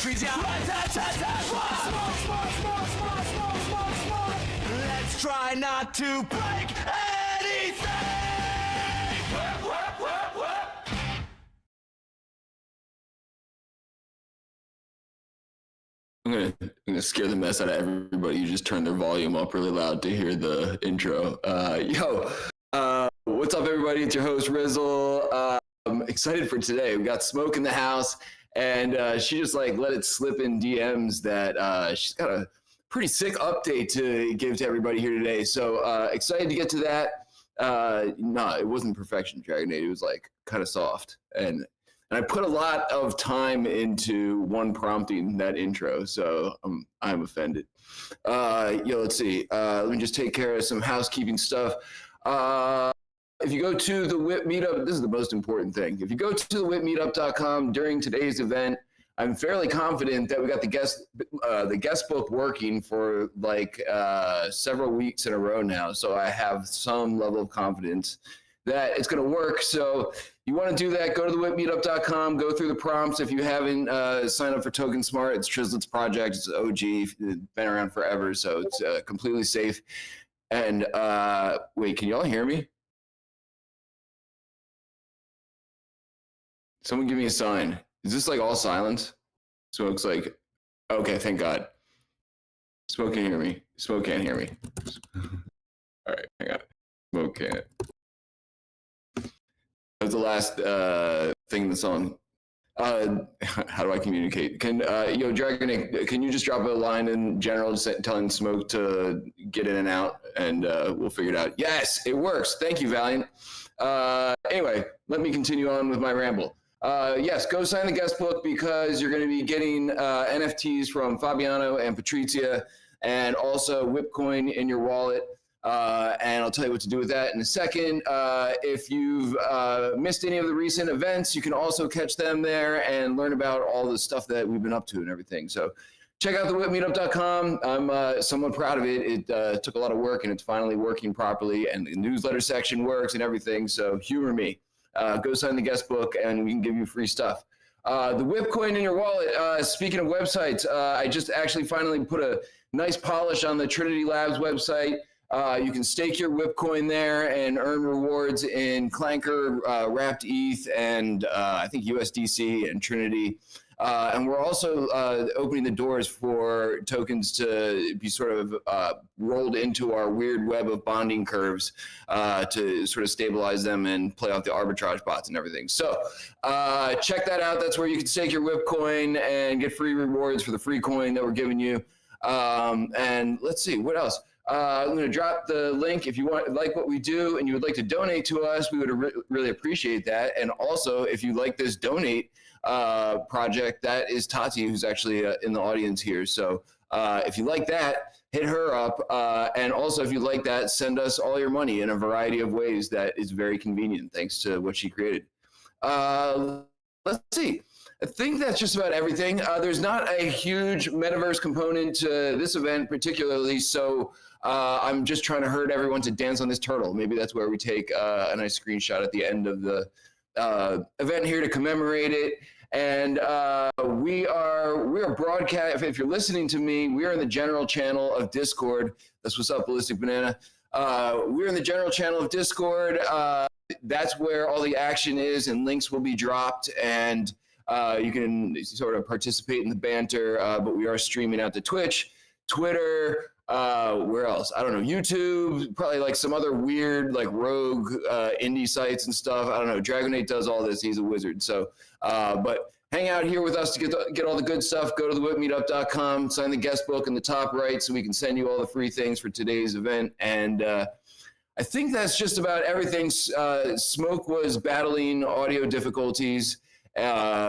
trees, yeah. Let's try not to break anything. I'm gonna scare the mess out of everybody. You just turn their volume up really loud to hear the intro. What's up, everybody? It's your host Rizzle. I'm excited for today. We got Smoke in the house, and she just like let it slip in DMs that she's got a pretty sick update to give to everybody here today. So excited to get to that. No, it wasn't perfection, Dragonade. It was like kind of soft, and I put a lot of time into one prompting that intro, so I'm offended. Let's see. Let me just take care of some housekeeping stuff. If you go to the WIP Meetup, this is the most important thing. If you go to the WIPmeetup.com during today's event, I'm fairly confident that we got the guest book working for like several weeks in a row now. So I have some level of confidence that it's going to work. So you want to do that, go to the WIPmeetup.com, go through the prompts. If you haven't signed up for Token Smart, it's Trislet's project. It's OG, it's been around forever, so it's completely safe. And wait, can y'all hear me? Someone give me a sign. Is this like all silence? Smoke's like, okay, thank God. Smoke can hear me. Smoke can't hear me. All right, I got it. Smoke can't. That was the last thing in the song. How do I communicate? Dragon, can you just drop a line in general telling Smoke to get in and out, and we'll figure it out. Yes, it works. Thank you, Valiant. Anyway, let me continue on with my ramble. Yes, go sign the guest book because you're going to be getting NFTs from Fabiano and Patrizia, and also WIP coin in your wallet. And I'll tell you what to do with that in a second. If you've missed any of the recent events, you can also catch them there and learn about all the stuff that we've been up to and everything. So check out the WIPmeetup.com. I'm somewhat proud of it. It took a lot of work, and it's finally working properly, and the newsletter section works and everything. So humor me. Go sign the guest book, and we can give you free stuff. The WIP coin in your wallet. Speaking of websites, I just actually finally put a nice polish on the Trinity Labs website. You can stake your WIP coin there and earn rewards in Clanker, Wrapped ETH, and I think USDC and Trinity. And we're also opening the doors for tokens to be sort of rolled into our weird web of bonding curves to sort of stabilize them and play off the arbitrage bots and everything. So check that out. That's where you can stake your WIP coin and get free rewards for the free coin that we're giving you. And let's see, what else? I'm going to drop the link if you like what we do and you would like to donate to us. We would really appreciate that. And also, if you like this donate project, that is Tati, who's actually in the audience here. So if you like that, hit her up. And also, if you like that, send us all your money in a variety of ways that is very convenient, thanks to what she created. Let's see. I think that's just about everything. There's not a huge metaverse component to this event particularly, so I'm just trying to herd everyone to dance on this turtle. Maybe that's where we take a nice screenshot at the end of the event here to commemorate it. And we are broadcast. If you're listening to me, we are in the general channel of Discord. That's what's up, Ballistic Banana. We're in the general channel of Discord. That's where all the action is, and links will be dropped, and you can sort of participate in the banter, but we are streaming out to Twitch, Twitter, where else? I don't know, YouTube, probably like some other weird, like rogue indie sites and stuff. I don't know. Dragonate does all this. He's a wizard. So, but hang out here with us to get all the good stuff. Go to the WIPmeetup.com, sign the guest book in the top right so we can send you all the free things for today's event. And I think that's just about everything. Smoke was battling audio difficulties,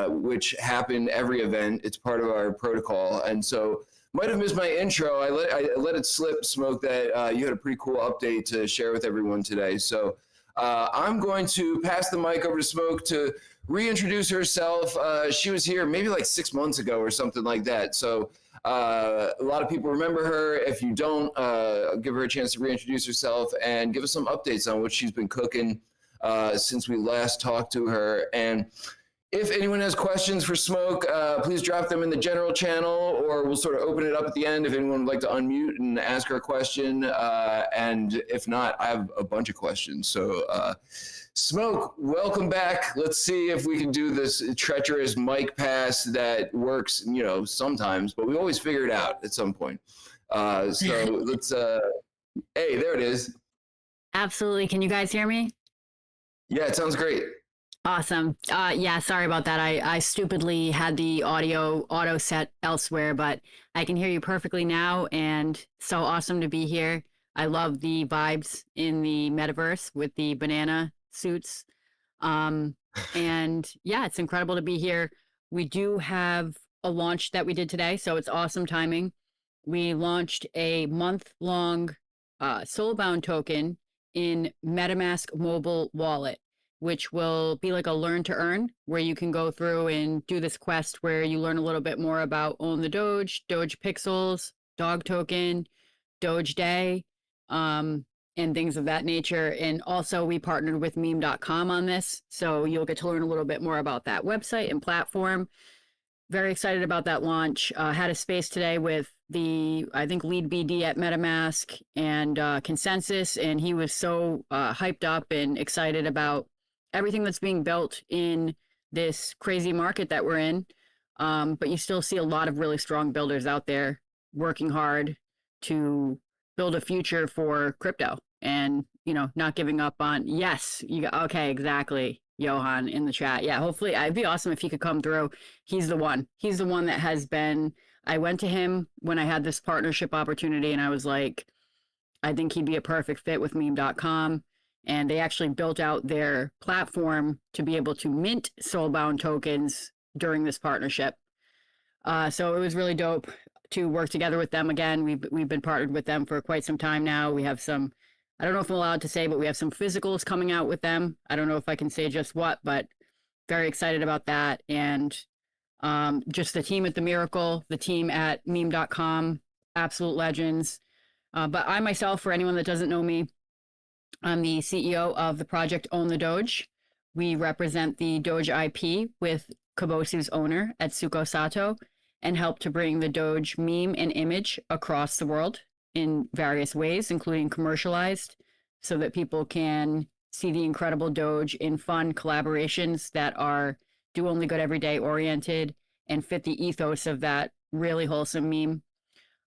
which happen every event. It's part of our protocol. And so might have missed my intro. I let it slip, Smoke, that you had a pretty cool update to share with everyone today. So I'm going to pass the mic over to Smoke to reintroduce herself. She was here maybe like 6 months ago or something like that. So a lot of people remember her. If you don't, give her a chance to reintroduce herself and give us some updates on what she's been cooking since we last talked to her. And If anyone has questions for Smoke, please drop them in the general channel, or we'll sort of open it up at the end if anyone would like to unmute and ask her a question. And if not, I have a bunch of questions. So Smoke, welcome back. Let's see if we can do this treacherous mic pass that works, you know, sometimes, but we always figure it out at some point. So let's, hey, there it is. Absolutely. Can you guys hear me? Yeah, it sounds great. Awesome. Yeah, sorry about that. I stupidly had the audio auto set elsewhere, but I can hear you perfectly now, and so awesome to be here. I love the vibes in the metaverse with the banana suits. And yeah, it's incredible to be here. We do have a launch that we did today, so it's awesome timing. We launched a month-long Soulbound token in MetaMask mobile wallet, which will be like a learn to earn, where you can go through and do this quest where you learn a little bit more about Own the Doge, Doge Pixels, Dog Token, Doge Day, and things of that nature. And also we partnered with meme.com on this, so you'll get to learn a little bit more about that website and platform. Very excited about that launch. Had a space today with the, I think, lead BD at MetaMask and Consensus, and he was so hyped up and excited about everything that's being built in this crazy market that we're in. But you still see a lot of really strong builders out there working hard to build a future for crypto and, you know, not giving up on, yes, okay, exactly. Johan in the chat. Yeah, hopefully it'd be awesome if he could come through. He's the one that has been, I went to him when I had this partnership opportunity and I was like, I think he'd be a perfect fit with meme.com. And they actually built out their platform to be able to mint Soulbound tokens during this partnership. So it was really dope to work together with them again. We've been partnered with them for quite some time now. We have some, I don't know if I'm allowed to say, but we have some physicals coming out with them. I don't know if I can say just what, but very excited about that. And just the team at The Miracle, the team at meme.com, absolute legends. But I myself, for anyone that doesn't know me, I'm the CEO of the project Own the Doge. We represent the Doge IP with Kabosi's owner, Etsuko Sato, and help to bring the Doge meme and image across the world in various ways, including commercialized, so that people can see the incredible Doge in fun collaborations that are do only good every day oriented and fit the ethos of that really wholesome meme.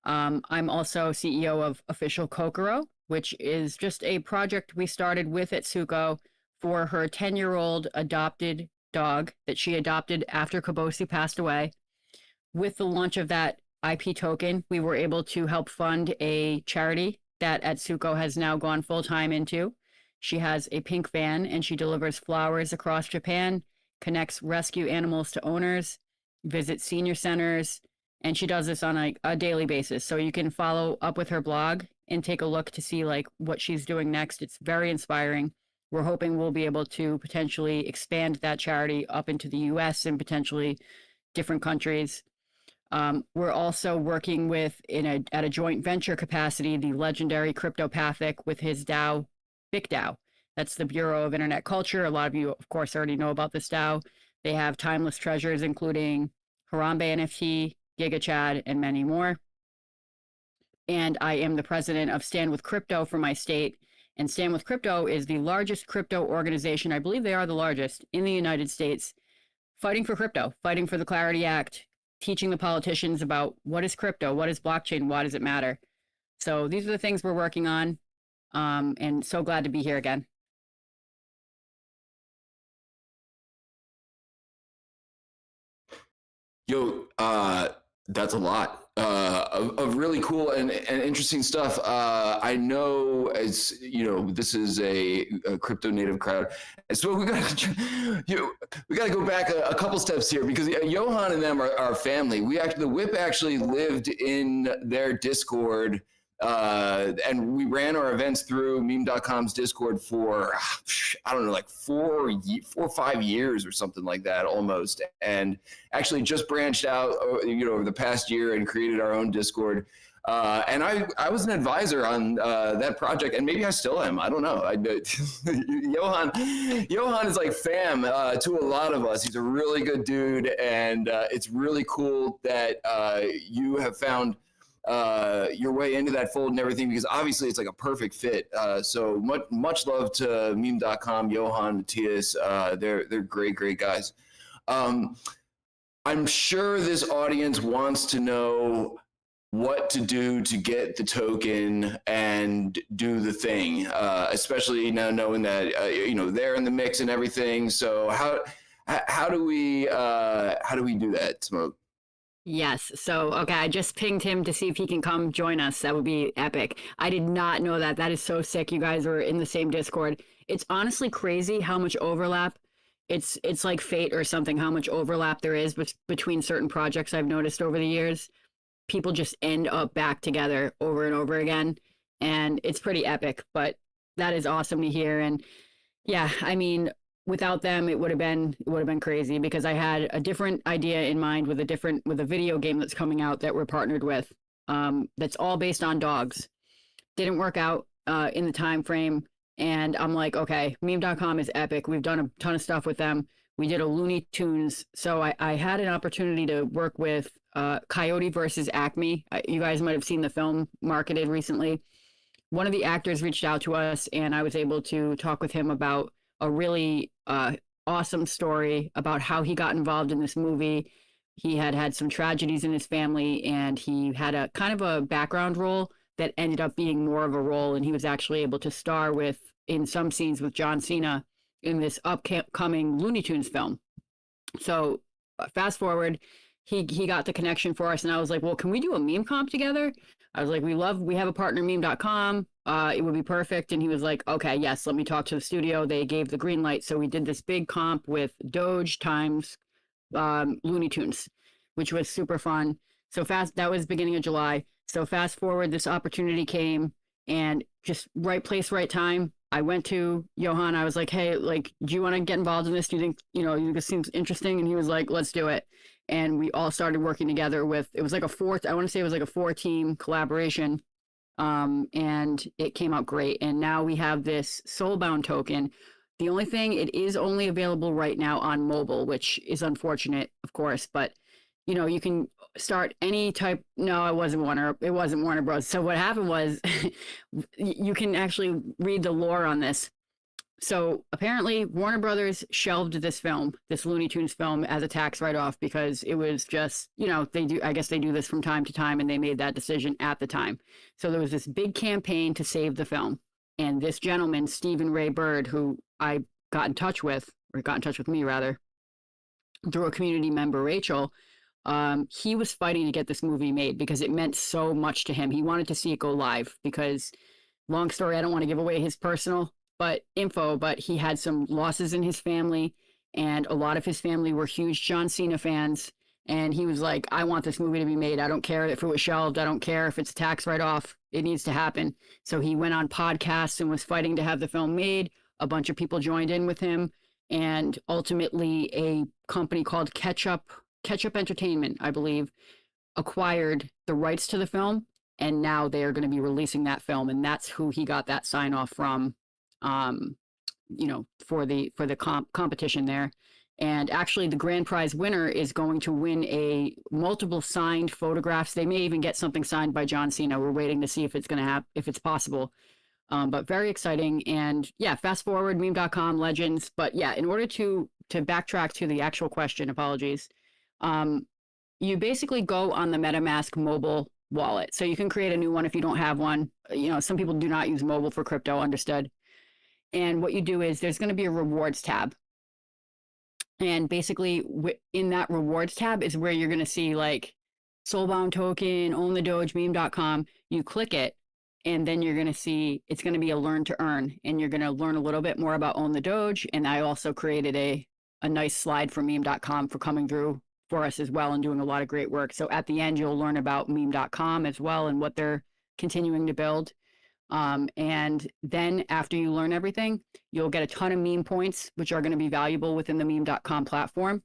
I'm also CEO of Official Kokoro, which is just a project we started with Etsuko for her 10-year-old adopted dog that she adopted after Kabosi passed away. With the launch of that IP token, we were able to help fund a charity that Etsuko has now gone full-time into. She has a pink van and she delivers flowers across Japan, connects rescue animals to owners, visits senior centers, and she does this on a daily basis. So you can follow up with her blog and take a look to see like what she's doing next. It's very inspiring. We're hoping we'll be able to potentially expand that charity up into the US and potentially different countries. We're also working with, at a joint venture capacity, the legendary Cryptopathic with his DAO, BIC-DAO. That's the Bureau of Internet Culture. A lot of you, of course, already know about this DAO. They have timeless treasures, including Harambe NFT, GigaChad, and many more. And I am the president of Stand With Crypto for my state. And Stand With Crypto is the largest crypto organization, I believe they are the largest, in the United States, fighting for crypto, fighting for the Clarity Act, teaching the politicians about what is crypto, what is blockchain, why does it matter. So these are the things we're working on, and so glad to be here again. Yo, that's a lot of really cool and interesting stuff. I know, as you know, this is a crypto native crowd, so we got to go back a couple steps here, because Johan and them are family. The WIP actually lived in their Discord. And we ran our events through meme.com's Discord for, I don't know, like 4 or 5 years or something like that almost. And actually just branched out, over the past year and created our own Discord. And I was an advisor on that project, and maybe I still am. I don't know. Johan is like fam to a lot of us. He's a really good dude, and it's really cool that you have found your way into that fold and everything, because obviously it's like a perfect fit. So much love to meme.com, Johan, Matthias. They're great guys. I'm sure this audience wants to know what to do to get the token and do the thing, especially now knowing that they're in the mix and everything. So how do we do that, Smoke? Yes. So, okay, I just pinged him to see if he can come join us. That would be epic. I did not know that. That is so sick. You guys are in the same Discord. It's honestly crazy how much overlap. It's like fate or something, how much overlap there is between certain projects I've noticed over the years. People just end up back together over and over again. And it's pretty epic, but that is awesome to hear. And yeah, I mean, without them, it would have been crazy, because I had a different idea in mind with a video game that's coming out that we're partnered with. That's all based on dogs. Didn't work out in the time frame, and I'm like, okay, meme.com is epic. We've done a ton of stuff with them. We did a Looney Tunes, so I had an opportunity to work with Coyote versus Acme. You guys might have seen the film marketed recently. One of the actors reached out to us, and I was able to talk with him about a really awesome story about how he got involved in this movie. He had some tragedies in his family, and he had a kind of a background role that ended up being more of a role, and he was actually able to star in some scenes with John Cena in this upcoming Looney Tunes film. So fast forward, he got the connection for us, and I was like, well, can we do a meme comp together? I was like, we have a partner, meme.com. It would be perfect. And he was like, okay, yes, let me talk to the studio. They gave the green light. So we did this big comp with Doge times Looney Tunes, which was super fun. That was beginning of July. So fast forward, this opportunity came, and just right place, right time. I went to Johan. I was like, hey, like, do you want to get involved in this? Do you think, this seems interesting? And he was like, let's do it. And we all started working together it was like I want to say it was like a 4-team collaboration. And it came out great. And now we have this Soulbound token. The only thing, it is only available right now on mobile, which is unfortunate, of course, but you can start any type. No, it wasn't Warner Bros. So what happened was you can actually read the lore on this. So apparently Warner Brothers shelved this Looney Tunes film, as a tax write-off, because it was just, I guess they do this from time to time, and they made that decision at the time. So there was this big campaign to save the film. And this gentleman, Stephen Ray Bird, who I got in touch with me rather, through a community member, Rachel, he was fighting to get this movie made because it meant so much to him. He wanted to see it go live because, long story, I don't want to give away his personal info, but he had some losses in his family, and a lot of his family were huge John Cena fans. And he was like, I want this movie to be made. I don't care if it was shelved. I don't care if it's a tax write-off. It needs to happen. So he went on podcasts and was fighting to have the film made. A bunch of people joined in with him. And ultimately, a company called Ketchup Entertainment, I believe, acquired the rights to the film. And now they are going to be releasing that film. And that's who he got that sign-off from, for the competition there. And actually, the grand prize winner is going to win multiple signed photographs. They may even get something signed by John Cena. We're waiting to see if it's going to happen, if it's possible. But very exciting. And yeah, fast forward, meme.com, legends. But yeah, in order to backtrack to the actual question, apologies, you basically go on the MetaMask mobile wallet. So you can create a new one if you don't have one. Some people do not use mobile for crypto, understood. And what you do is there's going to be a rewards tab. And basically in that rewards tab is where you're going to see like Soulbound token, own the Doge, meme.com. You click it, and then you're going to see it's going to be a learn to earn, and you're going to learn a little bit more about own the Doge. And I also created a nice slide for meme.com for coming through for us as well and doing a lot of great work. So at the end, you'll learn about meme.com as well and what they're continuing to build. And then after you learn everything, you'll get a ton of meme points, which are going to be valuable within the meme.com platform.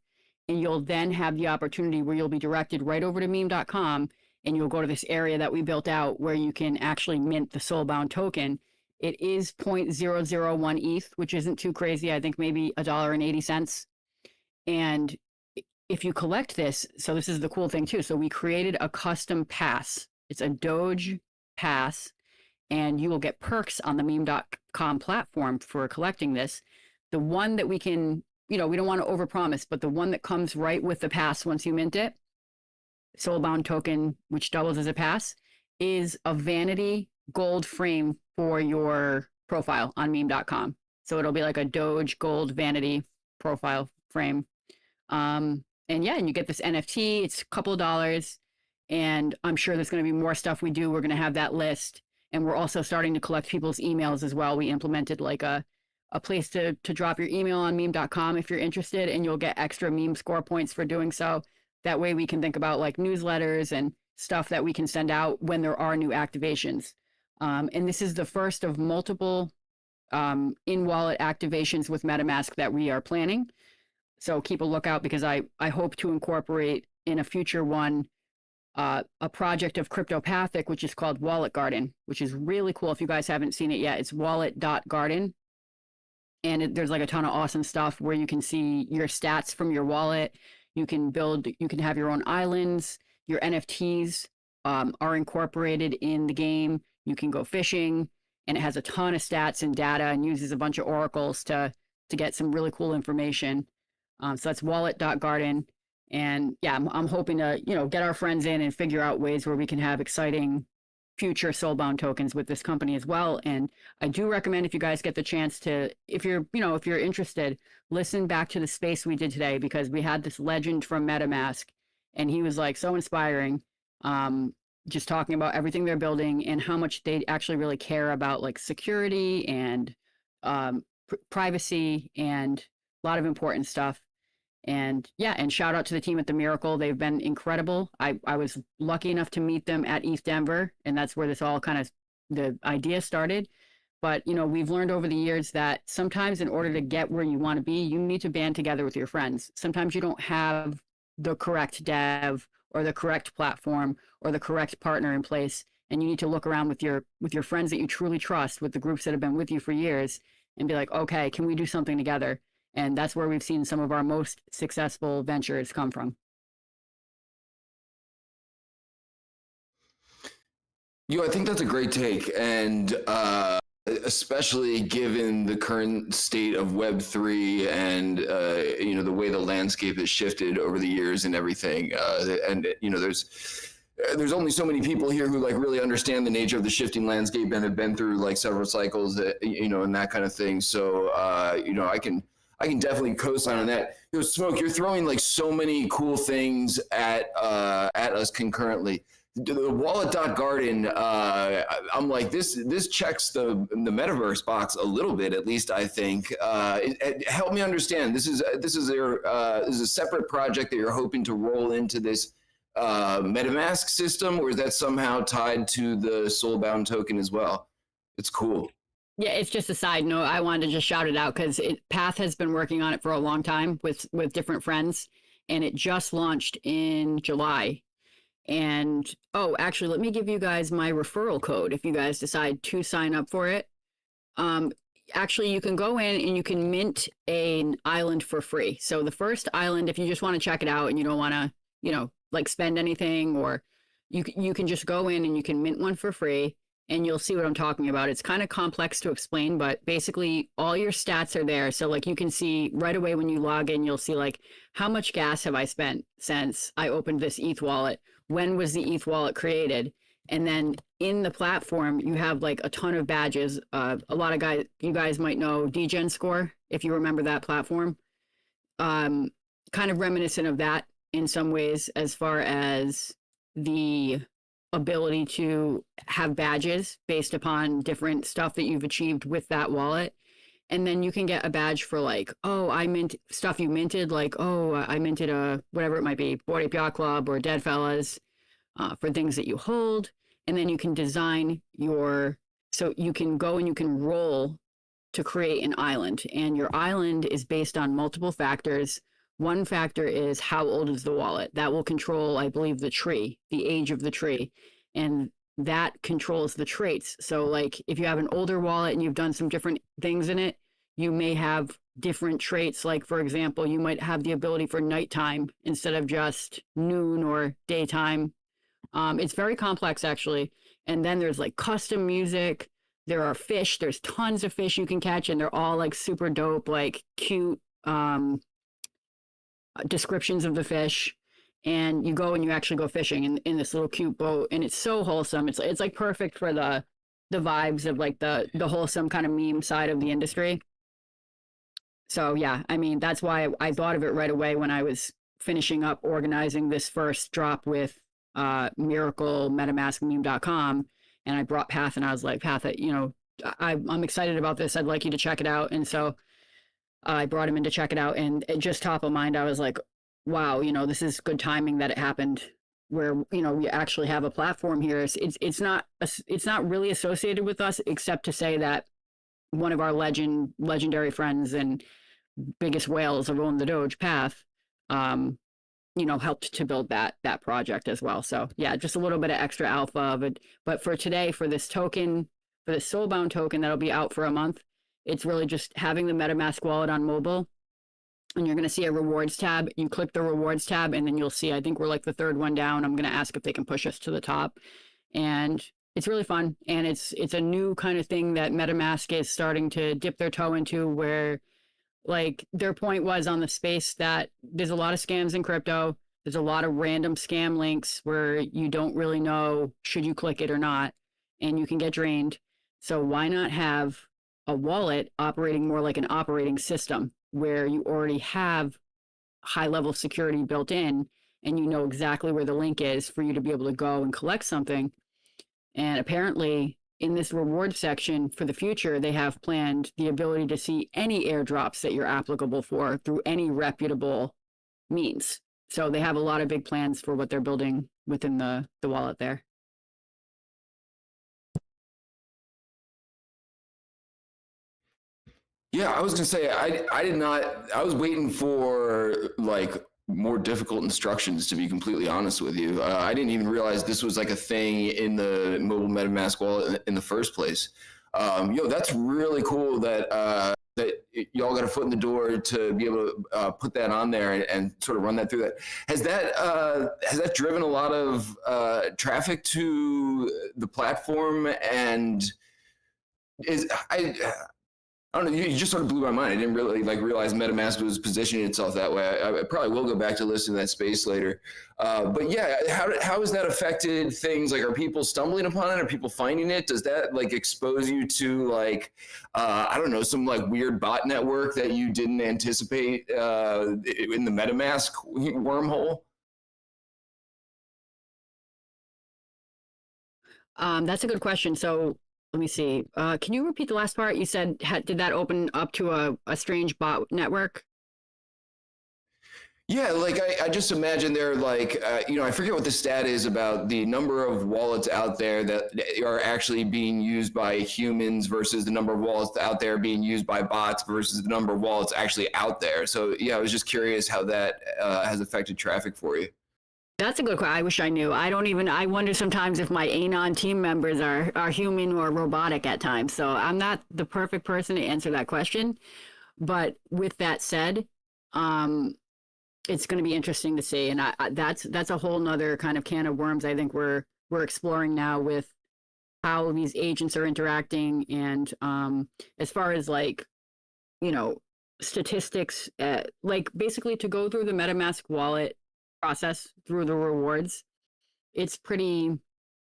And you'll then have the opportunity where you'll be directed right over to meme.com, and you'll go to this area that we built out where you can actually mint the soulbound token. It is 0.001 ETH, which isn't too crazy. I think maybe $1.80. And if you collect this, so this is the cool thing too. So we created a custom pass. It's a Doge pass, and you will get perks on the meme.com platform for collecting this. The one that we can, we don't want to overpromise, but the one that comes right with the pass once you mint it, soulbound token, which doubles as a pass, is a vanity gold frame for your profile on meme.com. So it'll be like a Doge gold vanity profile frame. And you get this NFT. It's a couple of dollars, and I'm sure there's going to be more stuff we do. We're going to have that list, and we're also starting to collect people's emails as well. We implemented like a place to drop your email on meme.com if you're interested, and you'll get extra meme score points for doing so. That way we can think about like newsletters and stuff that we can send out when there are new activations. And this is the first of multiple in-wallet activations with MetaMask that we are planning. So keep a lookout, because I hope to incorporate in a future one a project of Cryptopathic, which is called Wallet Garden, which is really cool. If you guys haven't seen it yet, it's wallet.garden. And there's like a ton of awesome stuff where you can see your stats from your wallet. You can have your own islands. Your NFTs are incorporated in the game. You can go fishing, and it has a ton of stats and data and uses a bunch of oracles to get some really cool information. So that's wallet.garden. And yeah, I'm hoping to, get our friends in and figure out ways where we can have exciting future soulbound tokens with this company as well. And I do recommend, if you guys get the chance to, if you're interested, listen back to the space we did today, because we had this legend from MetaMask, and he was like so inspiring, just talking about everything they're building and how much they actually really care about like security and privacy and a lot of important stuff. And yeah, and shout out to the team at The Miracle. They've been incredible. I was lucky enough to meet them at ETH Denver, and that's where this all the idea started. But, we've learned over the years that sometimes in order to get where you want to be, you need to band together with your friends. Sometimes you don't have the correct dev or the correct platform or the correct partner in place, and you need to look around with your friends that you truly trust, with the groups that have been with you for years, and be like, okay, can we do something together? And that's where we've seen some of our most successful ventures come from. I think that's a great take. And especially given the current state of Web3 and, the way the landscape has shifted over the years and everything. There's only so many people here who like really understand the nature of the shifting landscape and have been through like several cycles, and that kind of thing. So, I can definitely co-sign on that. Smoke, you're throwing like so many cool things at us concurrently. The wallet.garden, I'm like, this checks the Metaverse box a little bit, at least I think. Help me understand. This is a separate project that you're hoping to roll into this MetaMask system, or is that somehow tied to the soulbound token as well? It's cool. Yeah, it's just a side note. I wanted to just shout it out because Path has been working on it for a long time with different friends, and it just launched in July. And actually, let me give you guys my referral code if you guys decide to sign up for it. Actually, you can go in and you can mint an island for free. So the first island, if you just want to check it out and you don't want to, spend anything, or you can just go in and you can mint one for free. And you'll see what I'm talking about. It's kind of complex to explain, but basically all your stats are there. So like you can see right away when you log in, you'll see like how much gas have I spent since I opened this ETH wallet? When was the ETH wallet created? And then in the platform, you have like a ton of badges. A lot of you guys might know Degen Score, if you remember that platform. Kind of reminiscent of that in some ways, as far as the ability to have badges based upon different stuff that you've achieved with that wallet. And then you can get a badge for like, I mint stuff you minted, like, I minted a, whatever it might be, Bored Ape Yacht Club or Dead Fellas, for things that you hold. And then you can design so you can go and you can roll to create an island. And your island is based on multiple factors. One factor is how old is the wallet. That will control, I believe, the age of the tree. And that controls the traits. So like if you have an older wallet and you've done some different things in it, you may have different traits. Like for example, you might have the ability for nighttime instead of just noon or daytime. It's very complex actually. And then there's like custom music. There are fish. There's tons of fish you can catch, and they're all like super dope, like cute descriptions of the fish. And you go and you actually go fishing in this little cute boat, and it's so wholesome. It's like perfect for the vibes of like the wholesome kind of meme side of the industry. So yeah, I mean that's why I thought of it right away when I was finishing up organizing this first drop with Miracle MetaMaskMeme.com, and I brought Path, and I was like, Path, you know, I'm excited about this. I'd like you to check it out. And so I brought him in to check it out, and it just top of mind, I was like, wow, you know, this is good timing that it happened where, you know, we actually have a platform here. It's not really associated with us, except to say that one of our legendary friends and biggest whales of Own the Doge, Path, you know, helped to build that project as well. So yeah, just a little bit of extra alpha of it. But for today, for this token, for the Soulbound token that'll be out for a month, it's really just having the MetaMask wallet on mobile. And you're going to see a rewards tab. You click the rewards tab, and then you'll see, I think we're like the third one down. I'm going to ask if they can push us to the top. And it's really fun. And it's a new kind of thing that MetaMask is starting to dip their toe into, where like their point was on the space that there's a lot of scams in crypto. There's a lot of random scam links where you don't really know, should you click it or not? And you can get drained. So why not have a wallet operating more like an operating system, where you already have high level security built in, and you know exactly where the link is for you to be able to go and collect something. And apparently in this reward section for the future, they have planned the ability to see any airdrops that you're applicable for through any reputable means. So they have a lot of big plans for what they're building within the wallet there. Yeah, I was gonna say I did not. I was waiting for like more difficult instructions, to be completely honest with you. I didn't even realize this was like a thing in the mobile MetaMask wallet in the first place. That's really cool that that y'all got a foot in the door to be able to put that on there and sort of run that through that. Has that driven a lot of traffic to the platform? And I don't know. You just sort of blew my mind. I didn't really realize MetaMask was positioning itself that way. I probably will go back to listen to that space later. But yeah, how has that affected things? Like, are people stumbling upon it? Are people finding it? Does that like expose you to I don't know, some like weird bot network that you didn't anticipate in the MetaMask wormhole? That's a good question. So let me see. Can you repeat the last part? You said, did that open up to a strange bot network? Yeah, like I just imagine they're like, I forget what the stat is about the number of wallets out there that are actually being used by humans versus the number of wallets out there being used by bots versus the number of wallets actually out there. So yeah, I was just curious how that has affected traffic for you. That's a good question. I wish I knew. I wonder sometimes if my Anon team members are human or robotic at times. So I'm not the perfect person to answer that question. But with that said, it's going to be interesting to see. And that's a whole nother kind of can of worms I think we're exploring now with how these agents are interacting. And as far as statistics, like basically to go through the MetaMask wallet process through the rewards, it's pretty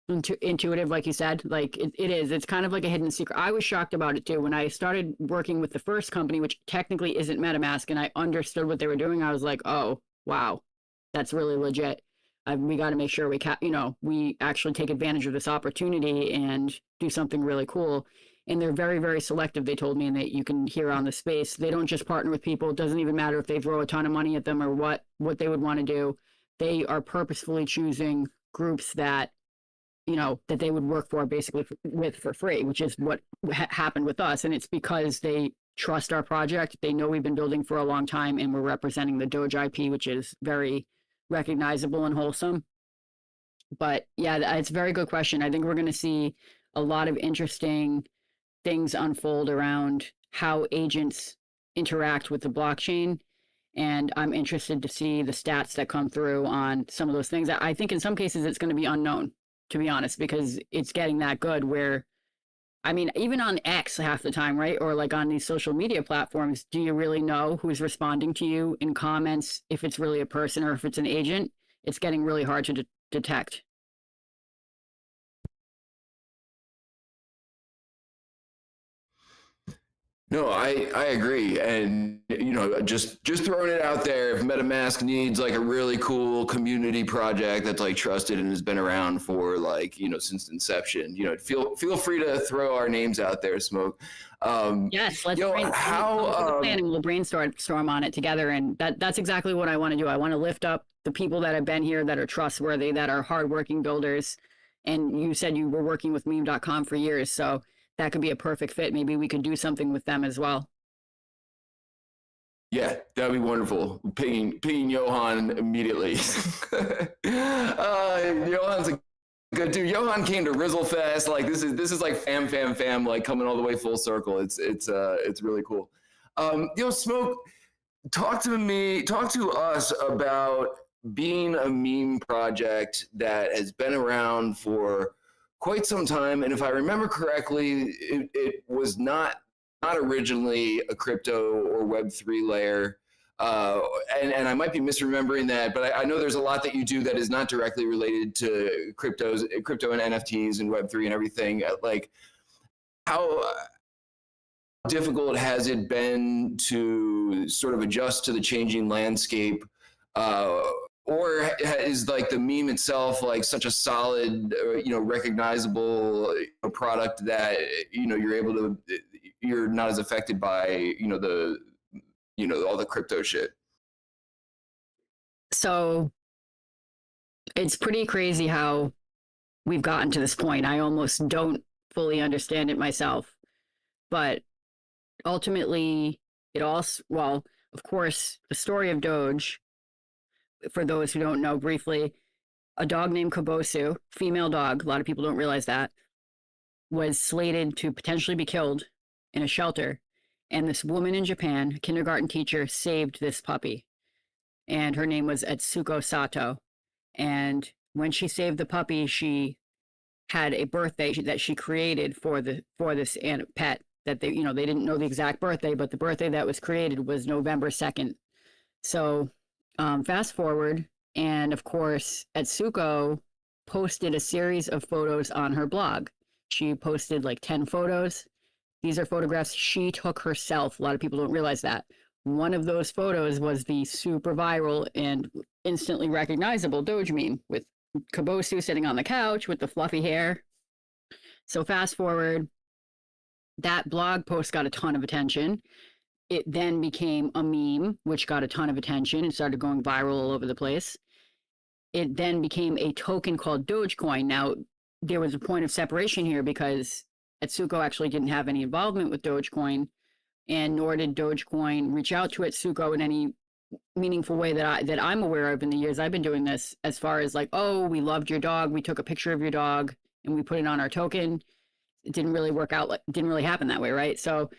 intuitive, like you said. Like it's kind of like a hidden secret. I was shocked about it too when I started working with the first company, which technically isn't MetaMask, and I understood what they were doing. I was like, oh wow, that's really legit. We got to make sure we actually take advantage of this opportunity and do something really cool. And they're very, very selective, they told me, and that you can hear on the space. They don't just partner with people. It doesn't even matter if they throw a ton of money at them or what they would want to do. They are purposefully choosing groups that, that they would work for basically for free, which is what happened with us. And it's because they trust our project. They know we've been building for a long time and we're representing the Doge IP, which is very recognizable and wholesome. But yeah, it's a very good question. I think we're going to see a lot of interesting things unfold around how agents interact with the blockchain. And I'm interested to see the stats that come through on some of those things. I think in some cases it's going to be unknown, to be honest, because it's getting that good where, I mean, even on X half the time, right? Or like on these social media platforms, do you really know who's responding to you in comments, if it's really a person or if it's an agent? It's getting really hard to detect. No, I agree, and just throwing it out there. If MetaMask needs like a really cool community project that's like trusted and has been around for like since inception, feel free to throw our names out there, Smoke. Yes, let's plan and we'll brainstorm on it together, and that's exactly what I want to do. I want to lift up the people that have been here, that are trustworthy, that are hardworking builders. And you said you were working with meme.com for years, so that could be a perfect fit. Maybe we could do something with them as well. Yeah, that'd be wonderful. Pinging Johan immediately. Johan's a good dude. Johan came to Rizzlefest. Like this is like fam, like coming all the way full circle. It's really cool. Smoke, talk to us about being a meme project that has been around for quite some time, and if I remember correctly, it was not originally a crypto or Web3 layer, and I might be misremembering that, but I know there's a lot that you do that is not directly related to crypto and NFTs and Web3 and everything. Like, how difficult has it been to sort of adjust to the changing landscape? Or is like the meme itself like such a solid, recognizable product that you're not as affected by all the crypto shit? So it's pretty crazy how we've gotten to this point. I almost don't fully understand it myself, but ultimately well, of course, the story of Doge, for those who don't know briefly, a dog named Kobosu, female dog, a lot of people don't realize that, was slated to potentially be killed in a shelter. And this woman in Japan, a kindergarten teacher, saved this puppy. And her name was Etsuko Sato. And when she saved the puppy, she had a birthday that she created for this pet that they didn't know the exact birthday, but the birthday that was created was November 2nd. So fast forward, and of course, Etsuko posted a series of photos on her blog. She posted like 10 photos. These are photographs she took herself. A lot of people don't realize that. One of those photos was the super viral and instantly recognizable Doge meme with Kobosu sitting on the couch with the fluffy hair. So fast forward, that blog post got a ton of attention. It then became a meme, which got a ton of attention and started going viral all over the place. It then became a token called Dogecoin. Now, there was a point of separation here because Etsuko actually didn't have any involvement with Dogecoin, and nor did Dogecoin reach out to Etsuko in any meaningful way that I'm aware of in the years I've been doing this, as far as like, oh, we loved your dog, we took a picture of your dog, and we put it on our token. It didn't really work out, didn't really happen that way, right? So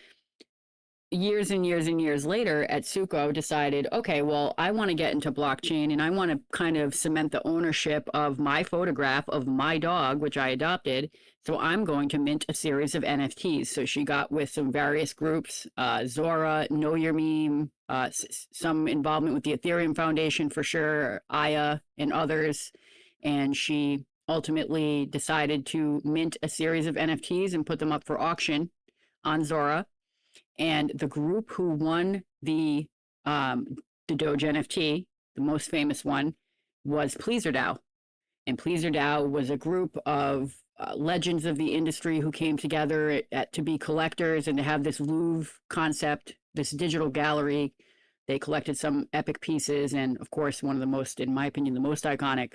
years and years and years later, Etsuko decided, okay, well, I want to get into blockchain and I want to kind of cement the ownership of my photograph of my dog, which I adopted. So I'm going to mint a series of NFTs. So she got with some various groups, Zora, Know Your Meme, some involvement with the Ethereum Foundation for sure, Aya and others. And she ultimately decided to mint a series of NFTs and put them up for auction on Zora. And the group who won the Doge NFT, the most famous one, was PleaserDAO. And PleaserDAO was a group of legends of the industry who came together to be collectors and to have this Louvre concept, this digital gallery. They collected some epic pieces, and of course, one of the most, in my opinion, the most iconic,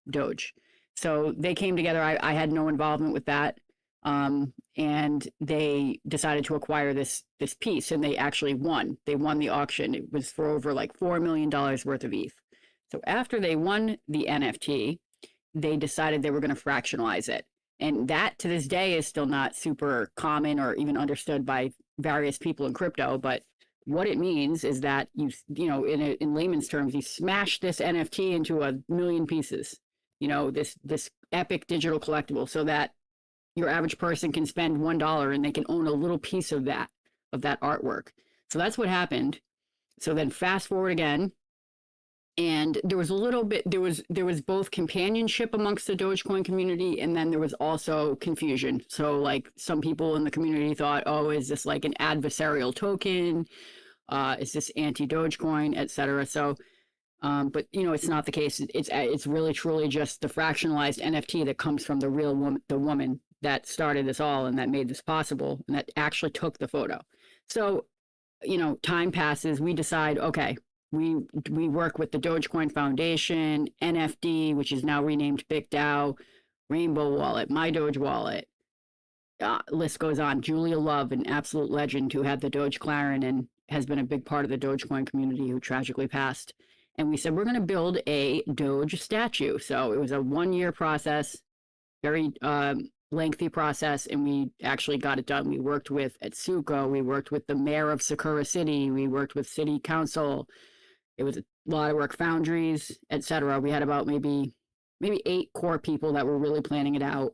Doge. So they came together. I had no involvement with that. And they decided to acquire this piece, and they actually won. They won the auction. It was for over like $4 million worth of ETH. So after they won the NFT, they decided they were going to fractionalize it. And that to this day is still not super common or even understood by various people in crypto. But what it means is that in layman's terms, you smash this NFT into a million pieces, this epic digital collectible, so that your average person can spend $1 and they can own a little piece of that artwork. So that's what happened. So then fast forward again, and there was a little bit, there was both companionship amongst the Dogecoin community, and then there was also confusion. So like some people in the community thought, oh, is this like an adversarial token? Is this anti-Dogecoin, et cetera? So, but it's not the case. It's really truly just the fractionalized NFT that comes from the real woman, the woman that started this all and that made this possible and that actually took the photo. So, time passes, we decide, okay, we work with the Dogecoin Foundation, NFD, which is now renamed BigDAO, Rainbow Wallet, My Doge Wallet, list goes on. Julia Love, an absolute legend who had the Doge Clarin and has been a big part of the Dogecoin community, who tragically passed. And we said, we're going to build a Doge statue. So it was a 1-year process, very lengthy process, and we actually got it done. We worked with Atsuko, we worked with the mayor of Sakura City, we worked with city council. It was a lot of work, foundries, etc. We had about maybe 8 core people that were really planning it out,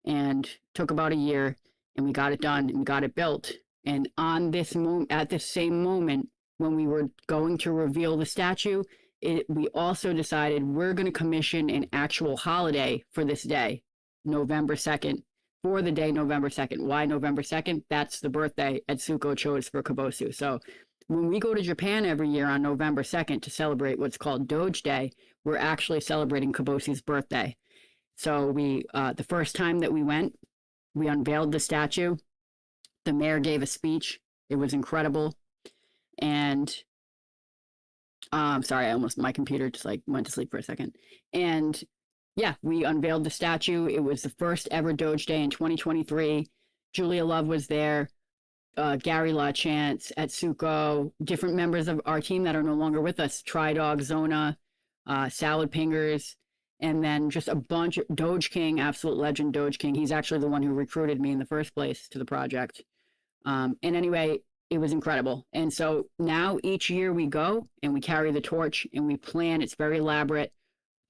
and took about a year, and we got it done and we got it built. And on this at this same moment, when we were going to reveal the statue, we also decided we're going to commission an actual holiday for this day, November 2nd, for the day November 2nd. Why November 2nd? That's the birthday Atsuko chose for Kabosu. So when we go to Japan every year on November 2nd to celebrate what's called Doge Day, we're actually celebrating Kabosu's birthday. So we, the first time that we went, we unveiled the statue. The mayor gave a speech. It was incredible. And sorry, my computer just like went to sleep for a second. And yeah, we unveiled the statue. It was the first ever Doge Day in 2023. Julia Love was there. Gary LaChance, Atsuko, different members of our team that are no longer with us, Tridog, Zona, Salad Pingers, and then just a bunch of Doge King, absolute legend Doge King. He's actually the one who recruited me in the first place to the project. And anyway, it was incredible. And so now each year we go and we carry the torch and we plan, it's very elaborate,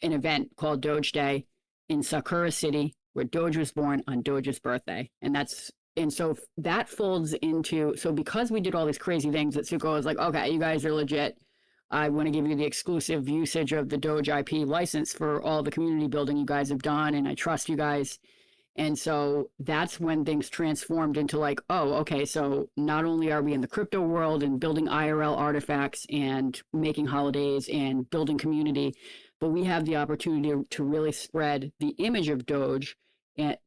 an event called Doge Day in Sakura City, where Doge was born on Doge's birthday. And so that folds into, so because we did all these crazy things, that Suko was like, okay, you guys are legit. I want to give you the exclusive usage of the Doge IP license for all the community building you guys have done, and I trust you guys. And so that's when things transformed into like, oh, okay, so not only are we in the crypto world and building IRL artifacts and making holidays and building community, but we have the opportunity to really spread the image of Doge and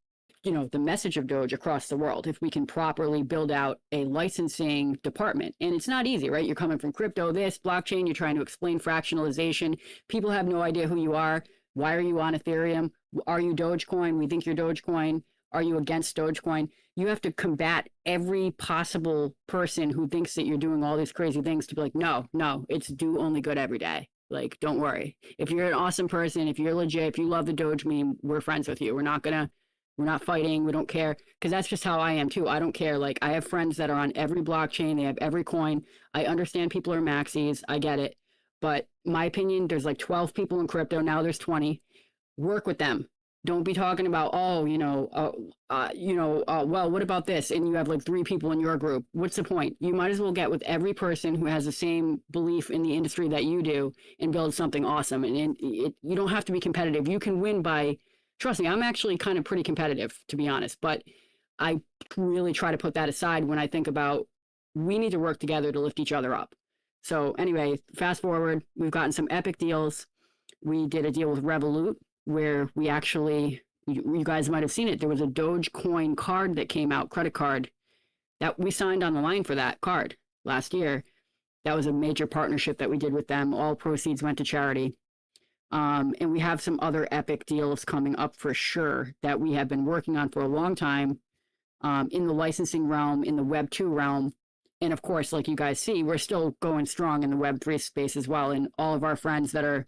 the message of Doge across the world if we can properly build out a licensing department. And it's not easy, right? You're coming from crypto, this, blockchain, you're trying to explain fractionalization. People have no idea who you are. Why are you on Ethereum? Are you Dogecoin? We think you're Dogecoin. Are you against Dogecoin? You have to combat every possible person who thinks that you're doing all these crazy things to be like, no, it's do only good every day. Like, don't worry. If you're an awesome person, if you're legit, if you love the Doge meme, we're friends with you. We're not fighting. We don't care. Because that's just how I am too. I don't care. Like, I have friends that are on every blockchain. They have every coin. I understand people are maxis. I get it. But my opinion, there's like 12 people in crypto. Now there's 20. Work with them. Don't be talking about, well, what about this? And you have like 3 people in your group. What's the point? You might as well get with every person who has the same belief in the industry that you do and build something awesome. And you don't have to be competitive. You can win by, trust me, I'm actually kind of pretty competitive, to be honest. But I really try to put that aside when I think about we need to work together to lift each other up. So anyway, fast forward, we've gotten some epic deals. We did a deal with Revolut where we actually, you guys might have seen it, there was a Dogecoin card that came out, credit card, that we signed on the line for that card last year. That was a major partnership that we did with them. All proceeds went to charity. And we have some other epic deals coming up for sure that we have been working on for a long time. in the licensing realm, in the Web 2 realm. And of course, like you guys see, we're still going strong in the Web 3 space as well. And all of our friends that are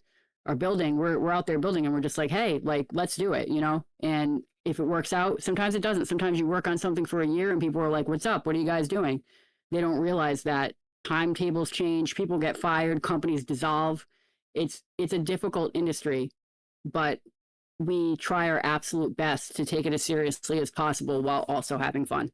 building, we're out there building, and we're just like, hey, like, let's do it, you know? And if it works out, sometimes it doesn't. Sometimes you work on something for a year and people are like, what's up? What are you guys doing? They don't realize that timetables change, people get fired, companies dissolve. It's a difficult industry, but we try our absolute best to take it as seriously as possible while also having fun.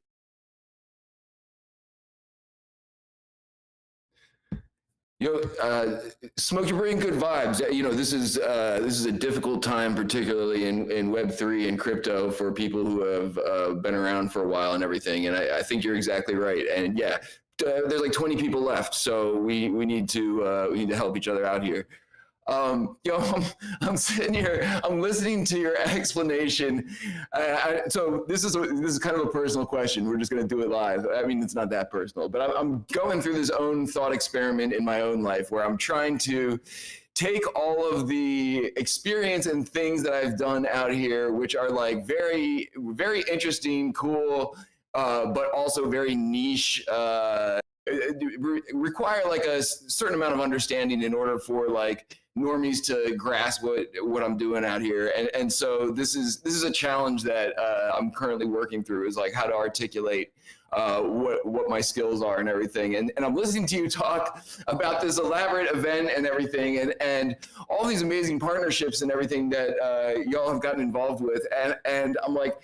Smoke, you're bringing good vibes. This is a difficult time, particularly in Web3 and crypto, for people who have been around for a while and everything. And I think you're exactly right. And yeah, there's like 20 people left, so we need to help each other out here. I'm sitting here, I'm listening to your explanation. So this is kind of a personal question. We're just going to do it live. I mean, it's not that personal, but I'm going through this own thought experiment in my own life where I'm trying to take all of the experience and things that I've done out here, which are like very, very interesting, cool, but also very niche, require like a certain amount of understanding in order for like normies to grasp what I'm doing out here. And so this is a challenge that I'm currently working through, is like how to articulate what my skills are and everything. And I'm listening to you talk about this elaborate event and everything, and all these amazing partnerships and everything that y'all have gotten involved with. And I'm like,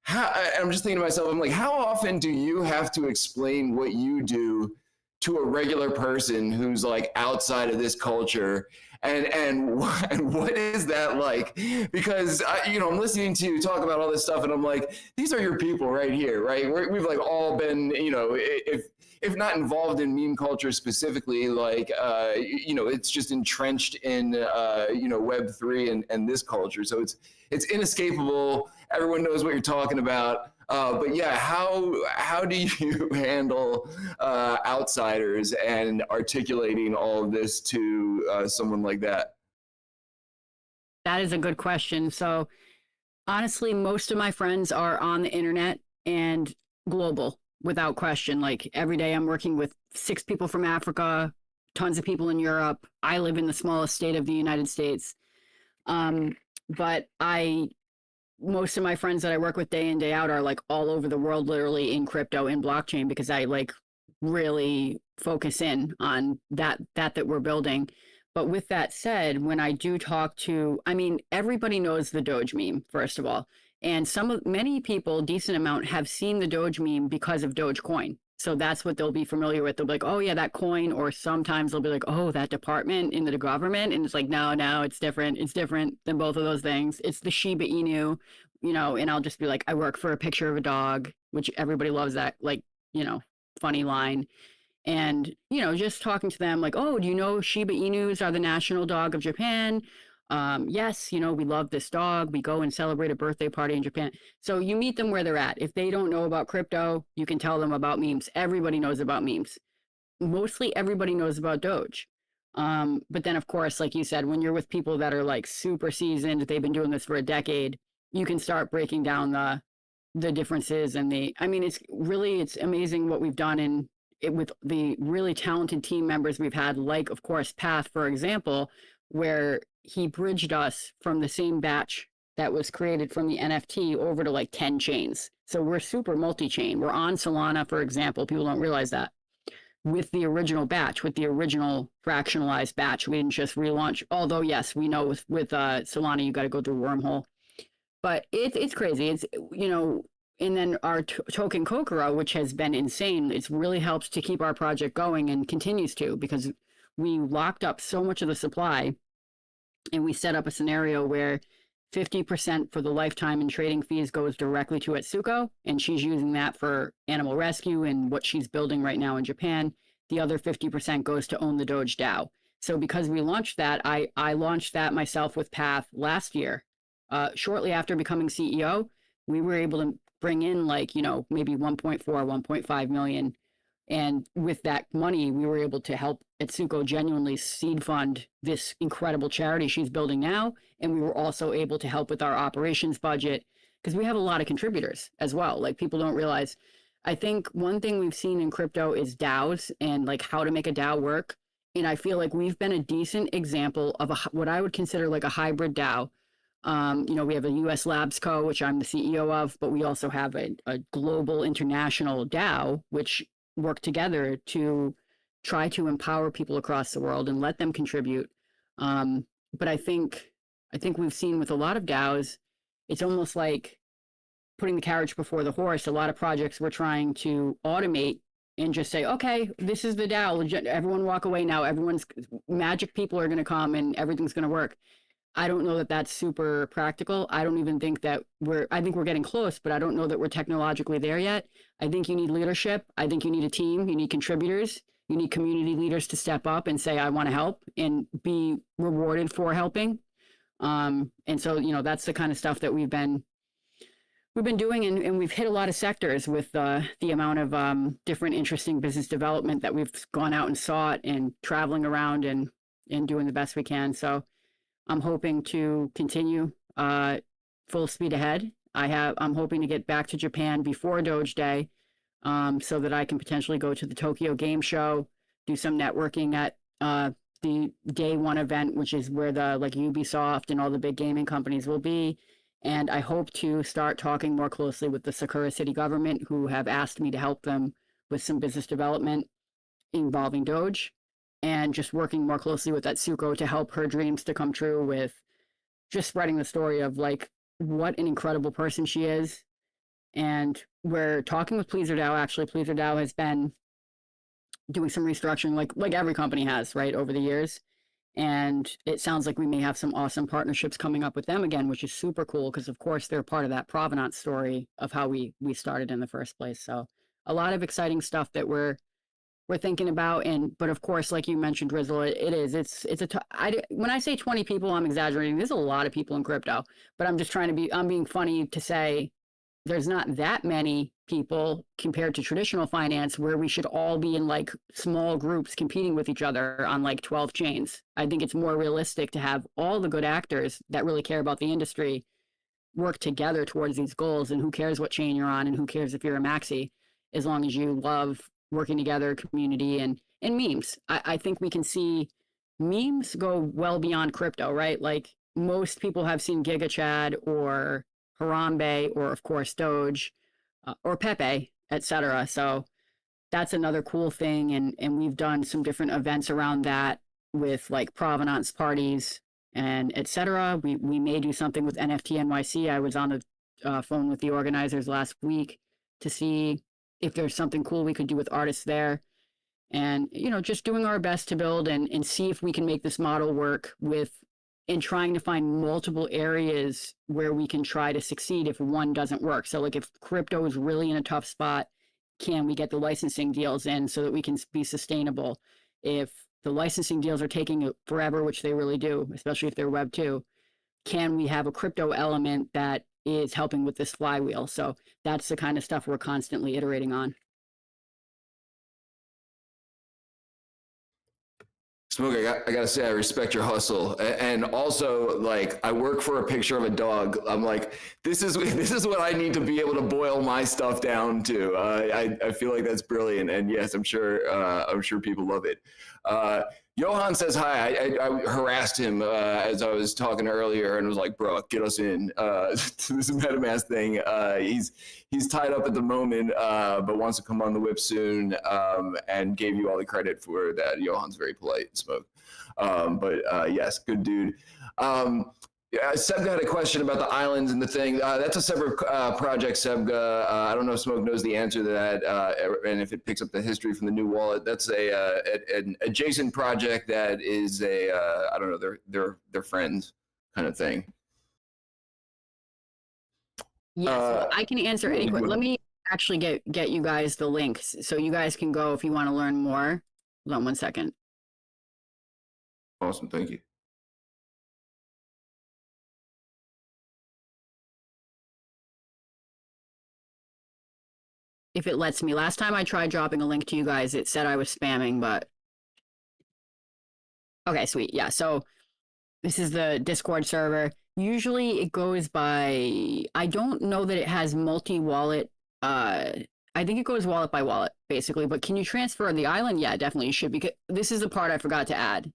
I'm just thinking to myself, I'm like, how often do you have to explain what you do to a regular person who's like outside of this culture? And what is that like? Because I'm listening to you talk about all this stuff, and I'm like, these are your people right here, right? We've like all been, if not involved in meme culture specifically, like it's just entrenched in Web3 and this culture. So it's inescapable. Everyone knows what you're talking about. But yeah, how do you handle outsiders and articulating all of this to someone like that? That is a good question. So honestly, most of my friends are on the internet and global, without question. Like every day I'm working with 6 people from Africa, tons of people in Europe. I live in the smallest state of the United States. But most of my friends that I work with day in, day out are like all over the world, literally in crypto and blockchain, because I like really focus in on that we're building. But with that said, when I do talk to, I mean, everybody knows the Doge meme, first of all. And many people, decent amount, have seen the Doge meme because of Dogecoin. So that's what they'll be familiar with. They'll be like, oh yeah, that coin. Or sometimes they'll be like, oh, that department in the government. And it's like, no, it's different. It's different than both of those things. It's the Shiba Inu, and I'll just be like, I work for a picture of a dog, which everybody loves that, like, funny line. And, just talking to them like, oh, do you know Shiba Inus are the national dog of Japan? Yes, we love this dog. We go and celebrate a birthday party in Japan. So you meet them where they're at. If they don't know about crypto, you can tell them about memes. Everybody knows about memes. Mostly everybody knows about Doge. But then, of course, like you said, when you're with people that are like super seasoned, they've been doing this for a decade, you can start breaking down the differences and it's amazing what we've done with the really talented team members we've had, like, of course, Path, for example, where he bridged us from the same batch that was created from the NFT over to like 10 chains. So we're super multi-chain. We're on Solana, for example. People don't realize that. With the original batch, with the original fractionalized batch, we didn't just relaunch. Although, yes, we know with Solana, you got to go through Wormhole. But it's crazy. It's, and then our token Kokoro, which has been insane, it's really helped to keep our project going and continues to, because we locked up so much of the supply, and we set up a scenario where 50% for the lifetime in trading fees goes directly to Etsuko, and she's using that for animal rescue and what she's building right now in Japan. The other 50% goes to own the Doge DAO. So because we launched that, I launched that myself with Path last year. Shortly after becoming CEO, we were able to bring in like, maybe 1.4, 1.5 million. And with that money, we were able to help Etsuko genuinely seed fund this incredible charity she's building now. And we were also able to help with our operations budget, because we have a lot of contributors as well. Like people don't realize. I think one thing we've seen in crypto is DAOs and like how to make a DAO work. And I feel like we've been a decent example of what I would consider like a hybrid DAO. We have a US Labs Co., which I'm the CEO of, but we also have a global international DAO, which work together to try to empower people across the world and let them contribute. But I think we've seen with a lot of DAOs, it's almost like putting the carriage before the horse. A lot of projects we're trying to automate and just say, okay, this is the DAO. Everyone walk away now. Everyone's magic people are going to come and everything's going to work. I don't know that that's super practical. I don't even think that I think we're getting close, but I don't know that we're technologically there yet. I think you need leadership. I think you need a team. You need contributors. You need community leaders to step up and say, I want to help and be rewarded for helping. And so, that's the kind of stuff that we've been doing, and we've hit a lot of sectors with the amount of different interesting business development that we've gone out and sought and traveling around and doing the best we can. So I'm hoping to continue full speed ahead. I'm hoping to get back to Japan before Doge Day, so that I can potentially go to the Tokyo Game Show, do some networking at the day one event, which is where the like Ubisoft and all the big gaming companies will be. And I hope to start talking more closely with the Sakura City government, who have asked me to help them with some business development involving Doge, and just working more closely with Atsuko to help her dreams to come true with just spreading the story of like what an incredible person she is. And we're talking with Pleaser DAO. Actually, Pleaser DAO has been doing some restructuring like every company has, right, over the years. And it sounds like we may have some awesome partnerships coming up with them again, which is super cool because, of course, they're part of that provenance story of how we started in the first place. So a lot of exciting stuff that we're thinking about. But of course, like you mentioned, Rizzle, when I say 20 people, I'm exaggerating. There's a lot of people in crypto, but I'm just I'm being funny to say there's not that many people compared to traditional finance where we should all be in like small groups competing with each other on like 12 chains. I think it's more realistic to have all the good actors that really care about the industry work together towards these goals. And who cares what chain you're on and who cares if you're a maxi, as long as you love working together, community and memes. I think we can see memes go well beyond crypto, right? Like most people have seen Giga Chad or Harambe, or of course Doge, or Pepe, etc. So that's another cool thing, and we've done some different events around that with like provenance parties and etc. We may do something with NFT NYC. I was on the phone with the organizers last week to see if there's something cool we could do with artists there, and just doing our best to build and see if we can make this model work in trying to find multiple areas where we can try to succeed if one doesn't work. So like if crypto is really in a tough spot, can we get the licensing deals in so that we can be sustainable? If the licensing deals are taking forever, which they really do, especially if they're Web 2, can we have a crypto element that is helping with this flywheel? So that's the kind of stuff we're constantly iterating on. Smoke, I gotta say, I respect your hustle, and also like I work for a picture of a dog. I'm like, this is what I need to be able to boil my stuff down to. I feel like that's brilliant, and yes, I'm sure people love it. Johan says hi. I harassed him as I was talking earlier, and was like, bro, get us in to this MetaMask thing. He's tied up at the moment, but wants to come on the WIP soon, and gave you all the credit for that. Johan's very polite, Smoke. But yes, good dude. Sebga had a question about the islands and the thing. That's a separate project, Sebga. I don't know if Smoke knows the answer to that, and if it picks up the history from the new wallet. That's an adjacent project that is I don't know, they're friends kind of thing. Yes, I can answer any question. Let me actually get you guys the links so you guys can go if you want to learn more. Hold on one second. Awesome, thank you. If it lets me. Last time I tried dropping a link to you guys, it said I was spamming, but okay, sweet. Yeah, so this is the Discord server. Usually it goes by, I don't know that it has multi-wallet. I think it goes wallet by wallet, basically. But can you transfer the island? Yeah, definitely you should. Because this is the part I forgot to add.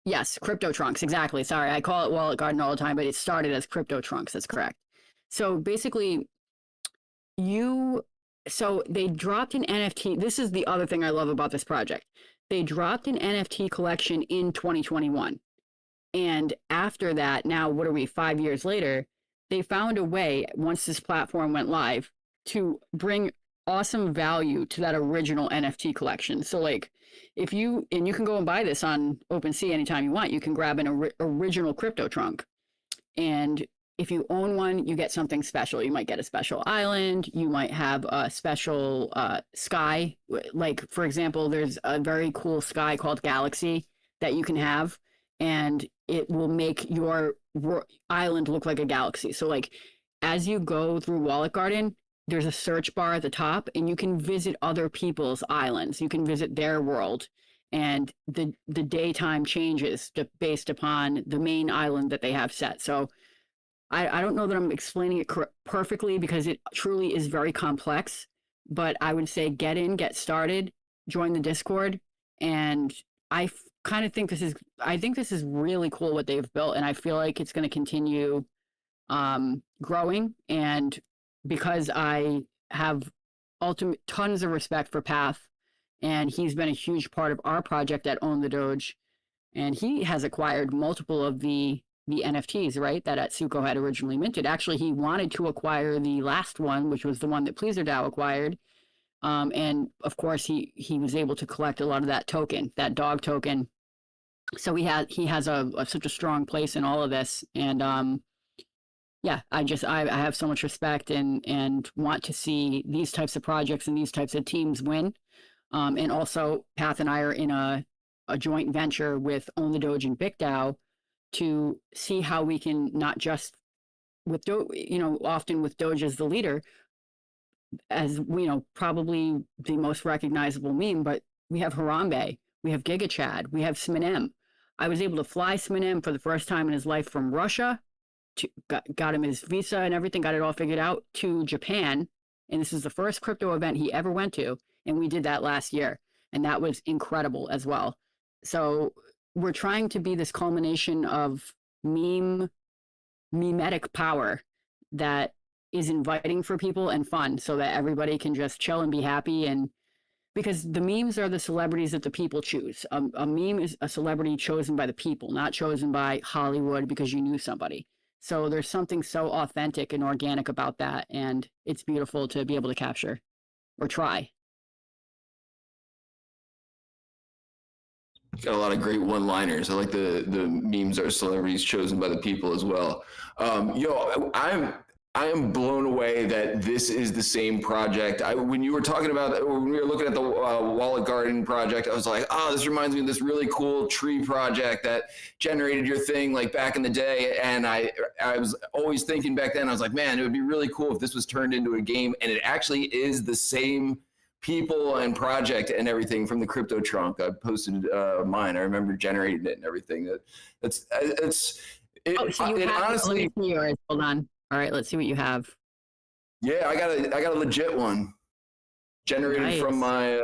Yes, crypto trunks, exactly. Sorry, I call it Wallet Garden all the time, but it started as crypto trunks. That's correct. So basically, you, so they dropped an NFT. This is the other thing I love about this project. They dropped an NFT collection in 2021. And after that, now what are we, 5 years later, they found a way, once this platform went live, to bring awesome value to that original NFT collection. So like if you, and you can go and buy this on OpenSea anytime you want, you can grab an original crypto trunk. And if you own one, you get something special. You might get a special island. You might have a special sky. Like, for example, there's a very cool sky called Galaxy that you can have, and it will make your island look like a galaxy. So, like, as you go through Wallet Garden, there's a search bar at the top, and you can visit other people's islands. You can visit their world. And the daytime changes based upon the main island that they have set. So I don't know that I'm explaining it perfectly because it truly is very complex, but I would say get in, get started, join the Discord. And I kind of think I think this is really cool what they've built. And I feel like it's going to continue growing. And because I have tons of respect for Path, and he's been a huge part of our project at Own the Doge, and he has acquired multiple of the NFTs, right, that Atsuko had originally minted. Actually, he wanted to acquire the last one, which was the one that PleaserDAO acquired. And of course, he was able to collect a lot of that token, that dog token. So he has such a strong place in all of this. And yeah, I have so much respect and want to see these types of projects and these types of teams win. And also, Path and I are in a joint venture with Own the Doge and BitDAO to see how we can not just with Doge, often with Doge as the leader, as probably the most recognizable meme, but we have Harambe, we have Giga Chad, we have Sminem. I was able to fly Sminem for the first time in his life from Russia to got him his visa and everything, got it all figured out, to Japan. And this is the first crypto event he ever went to. And we did that last year. And that was incredible as well. So we're trying to be this culmination of memetic power that is inviting for people and fun so that everybody can just chill and be happy. And because the memes are the celebrities that the people choose. A meme is a celebrity chosen by the people, not chosen by Hollywood because you knew somebody. So there's something so authentic and organic about that. And it's beautiful to be able to capture or try. Got a lot of great one-liners. I like the memes are celebrities chosen by the people as well. I am blown away that this is the same project. When you were talking about, when we were looking at the Wallet Garden project, I was like, oh, this reminds me of this really cool tree project that generated your thing like back in the day. And I was always thinking back then, I was like, man, it would be really cool if this was turned into a game. And it actually is the same people and project and everything from the crypto trunk. I posted mine. I remember generating it and everything. So you have honestly, let me see yours. Hold on. All right, let's see what you have. Yeah, I got a legit one generated from my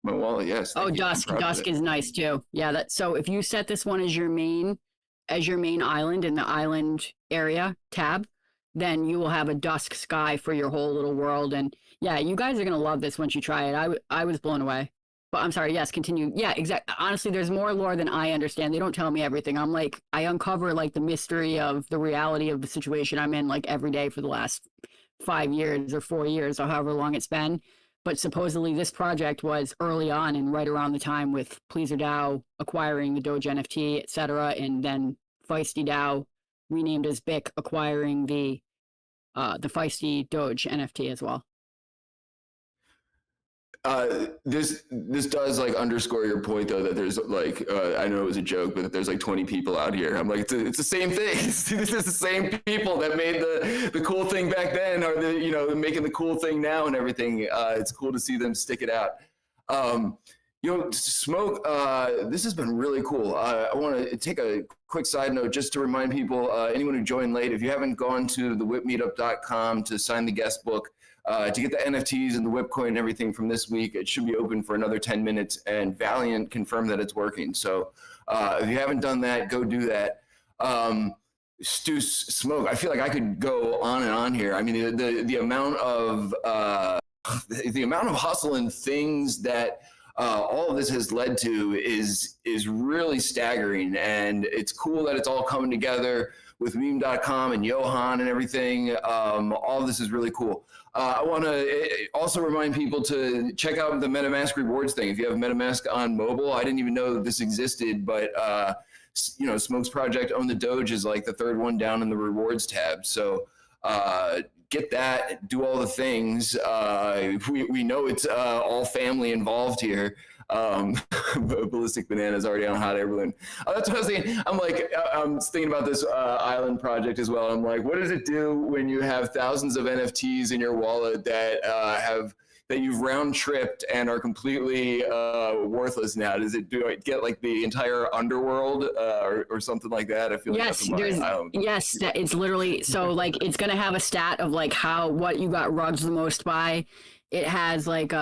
wallet. Yes. Oh, Dusk is nice too. Yeah, so if you set this one as your main island in the island area tab, then you will have a dusk sky for your whole little world. And yeah, you guys are going to love this once you try it. I was blown away. But I'm sorry, yes, continue. Yeah, exactly. Honestly, there's more lore than I understand. They don't tell me everything. I uncover like the mystery of the reality of the situation I'm in like every day for the last 5 years or 4 years or however long it's been. But supposedly this project was early on and right around the time with PleaserDAO acquiring the Doge NFT, et cetera. And then Feisty DAO, renamed as BIC, acquiring the Feisty Doge NFT as well. This does like underscore your point though, that there's like I know it was a joke, but that there's like 20 people out here. I'm like, it's the same thing. This is the same people that made the cool thing back then, or making the cool thing now and everything. It's cool to see them stick it out. Smoke, this has been really cool. I want to take a quick side note just to remind people, anyone who joined late, if you haven't gone to the WIPmeetup.com to sign the guest book, to get the NFTs and the WIP coin and everything from this week, it should be open for another 10 minutes, and Valiant confirmed that it's working. So if you haven't done that, go do that. Stu, Smoke, I feel like I could go on and on here. I mean, the amount of hustle and things that all of this has led to is really staggering, and it's cool that it's all coming together with meme.com and Johan and everything. All of this is really cool. I want to also remind people to check out the MetaMask rewards thing. If you have MetaMask on mobile, I didn't even know that this existed, but Smoke's project, Own the Doge, is like the third one down in the rewards tab. So get that, do all the things. We know it's all family involved here. Ballistic Banana's already on hot air balloon. That's what I was thinking. I'm thinking about this island project as well. I'm like, what does it do when you have thousands of NFTs in your wallet that you've round tripped and are completely worthless now? Does it get like the entire underworld or something like that? I feel like yes, it's literally, so like it's gonna have a stat of like what you got rugged the most by. It has like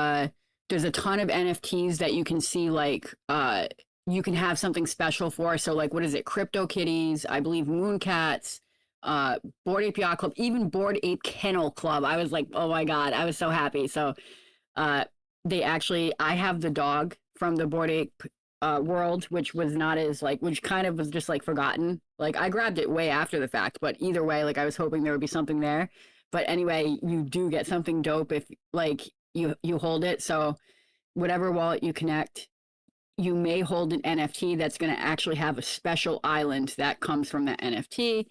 there's a ton of NFTs that you can see, like you can have something special for. So like, what is it? Crypto kitties, I believe Mooncats, Bored Ape Yacht Club, even Bored Ape Kennel Club. I was like, oh my God, I was so happy. So I have the dog from the Bored Ape world, which was not as which kind of was just like forgotten. Like I grabbed it way after the fact, but either way, like I was hoping there would be something there. But anyway, you do get something dope if like you hold it. So whatever wallet you connect, you may hold an NFT that's going to actually have a special island that comes from that NFT.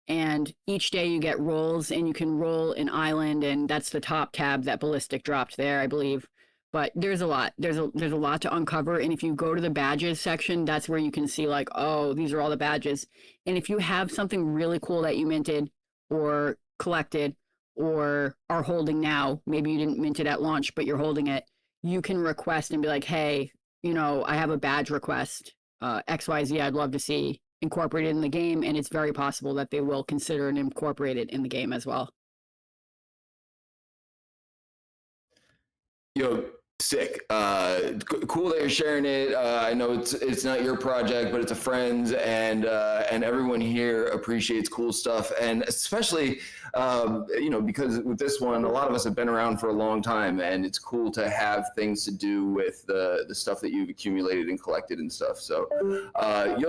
And each day you get rolls, and you can roll an island, and that's the top tab that Ballistic dropped there, I believe. But there's a lot. There's a lot to uncover. And if you go to the badges section, that's where you can see like, oh, these are all the badges. And if you have something really cool that you minted or collected or are holding now, maybe you didn't mint it at launch, but you're holding it, you can request and be like, hey, I have a badge request, XYZ, I'd love to see incorporated in the game. And it's very possible that they will consider and incorporate it in the game as well. Sick. Cool that you're sharing it. I know it's not your project, but it's a friend's, and everyone here appreciates cool stuff, and especially because with this one, a lot of us have been around for a long time, and it's cool to have things to do with the stuff that you've accumulated and collected and stuff. So,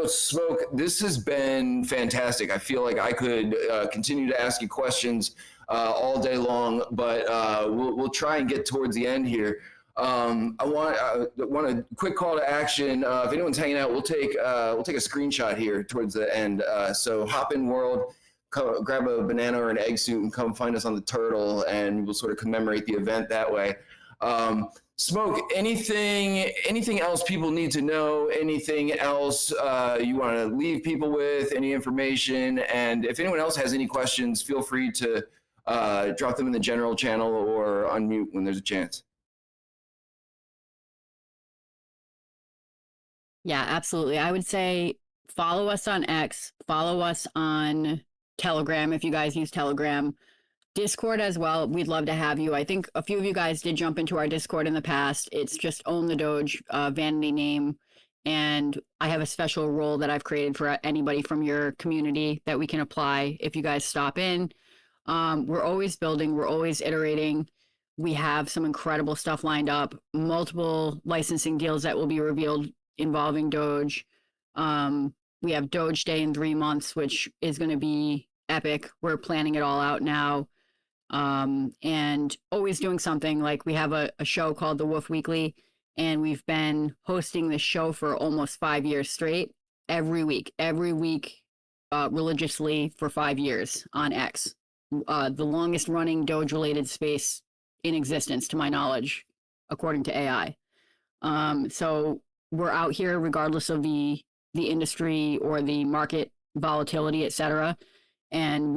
Smoke, this has been fantastic. I feel like I could continue to ask you questions all day long, but we'll try and get towards the end here. I want a quick call to action. If anyone's hanging out, we'll take a screenshot here towards the end. So hop in world, grab a banana or an egg suit, and come find us on the turtle, and we'll sort of commemorate the event that way. Smoke, anything else people need to know? Anything else you want to leave people with? Any information? And if anyone else has any questions, feel free to drop them in the general channel or unmute when there's a chance. Yeah, absolutely. I would say follow us on X, follow us on Telegram if you guys use Telegram, Discord as well. We'd love to have you. I think a few of you guys did jump into our Discord in the past. It's just Own the Doge, vanity name. And I have a special role that I've created for anybody from your community that we can apply if you guys stop in. We're always building, we're always iterating. We have some incredible stuff lined up, multiple licensing deals that will be revealed involving Doge. We have Doge Day in 3 months, which is going to be epic. We're planning it all out now. And always doing something. Like we have a show called the Wolf Weekly, and we've been hosting this show for almost 5 years straight, every week, religiously for 5 years on X. The longest running Doge related space in existence, to my knowledge, according to AI. So we're out here regardless of the industry or the market volatility, et cetera. And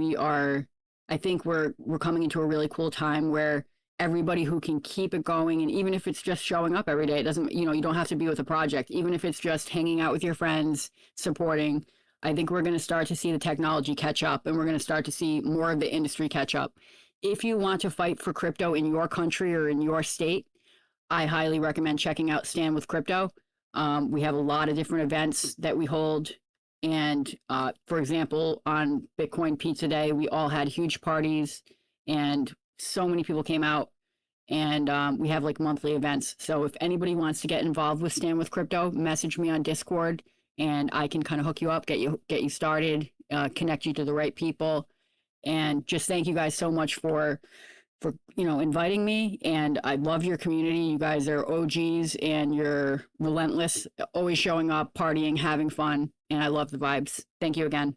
I think we're coming into a really cool time where everybody who can keep it going. And even if it's just showing up every day, it doesn't, you don't have to be with a project. Even if it's just hanging out with your friends, supporting, I think we're going to start to see the technology catch up, and we're going to start to see more of the industry catch up. If you want to fight for crypto in your country or in your state, I highly recommend checking out Stand with Crypto. We have a lot of different events that we hold. And for example, on Bitcoin Pizza Day, we all had huge parties and so many people came out, and we have like monthly events. So if anybody wants to get involved with Stand with Crypto, message me on Discord and I can kind of hook you up, get you started, connect you to the right people. And just thank you guys so much for inviting me. And I love your community. You guys are OGs and you're relentless, always showing up, partying, having fun. And I love the vibes. Thank you again.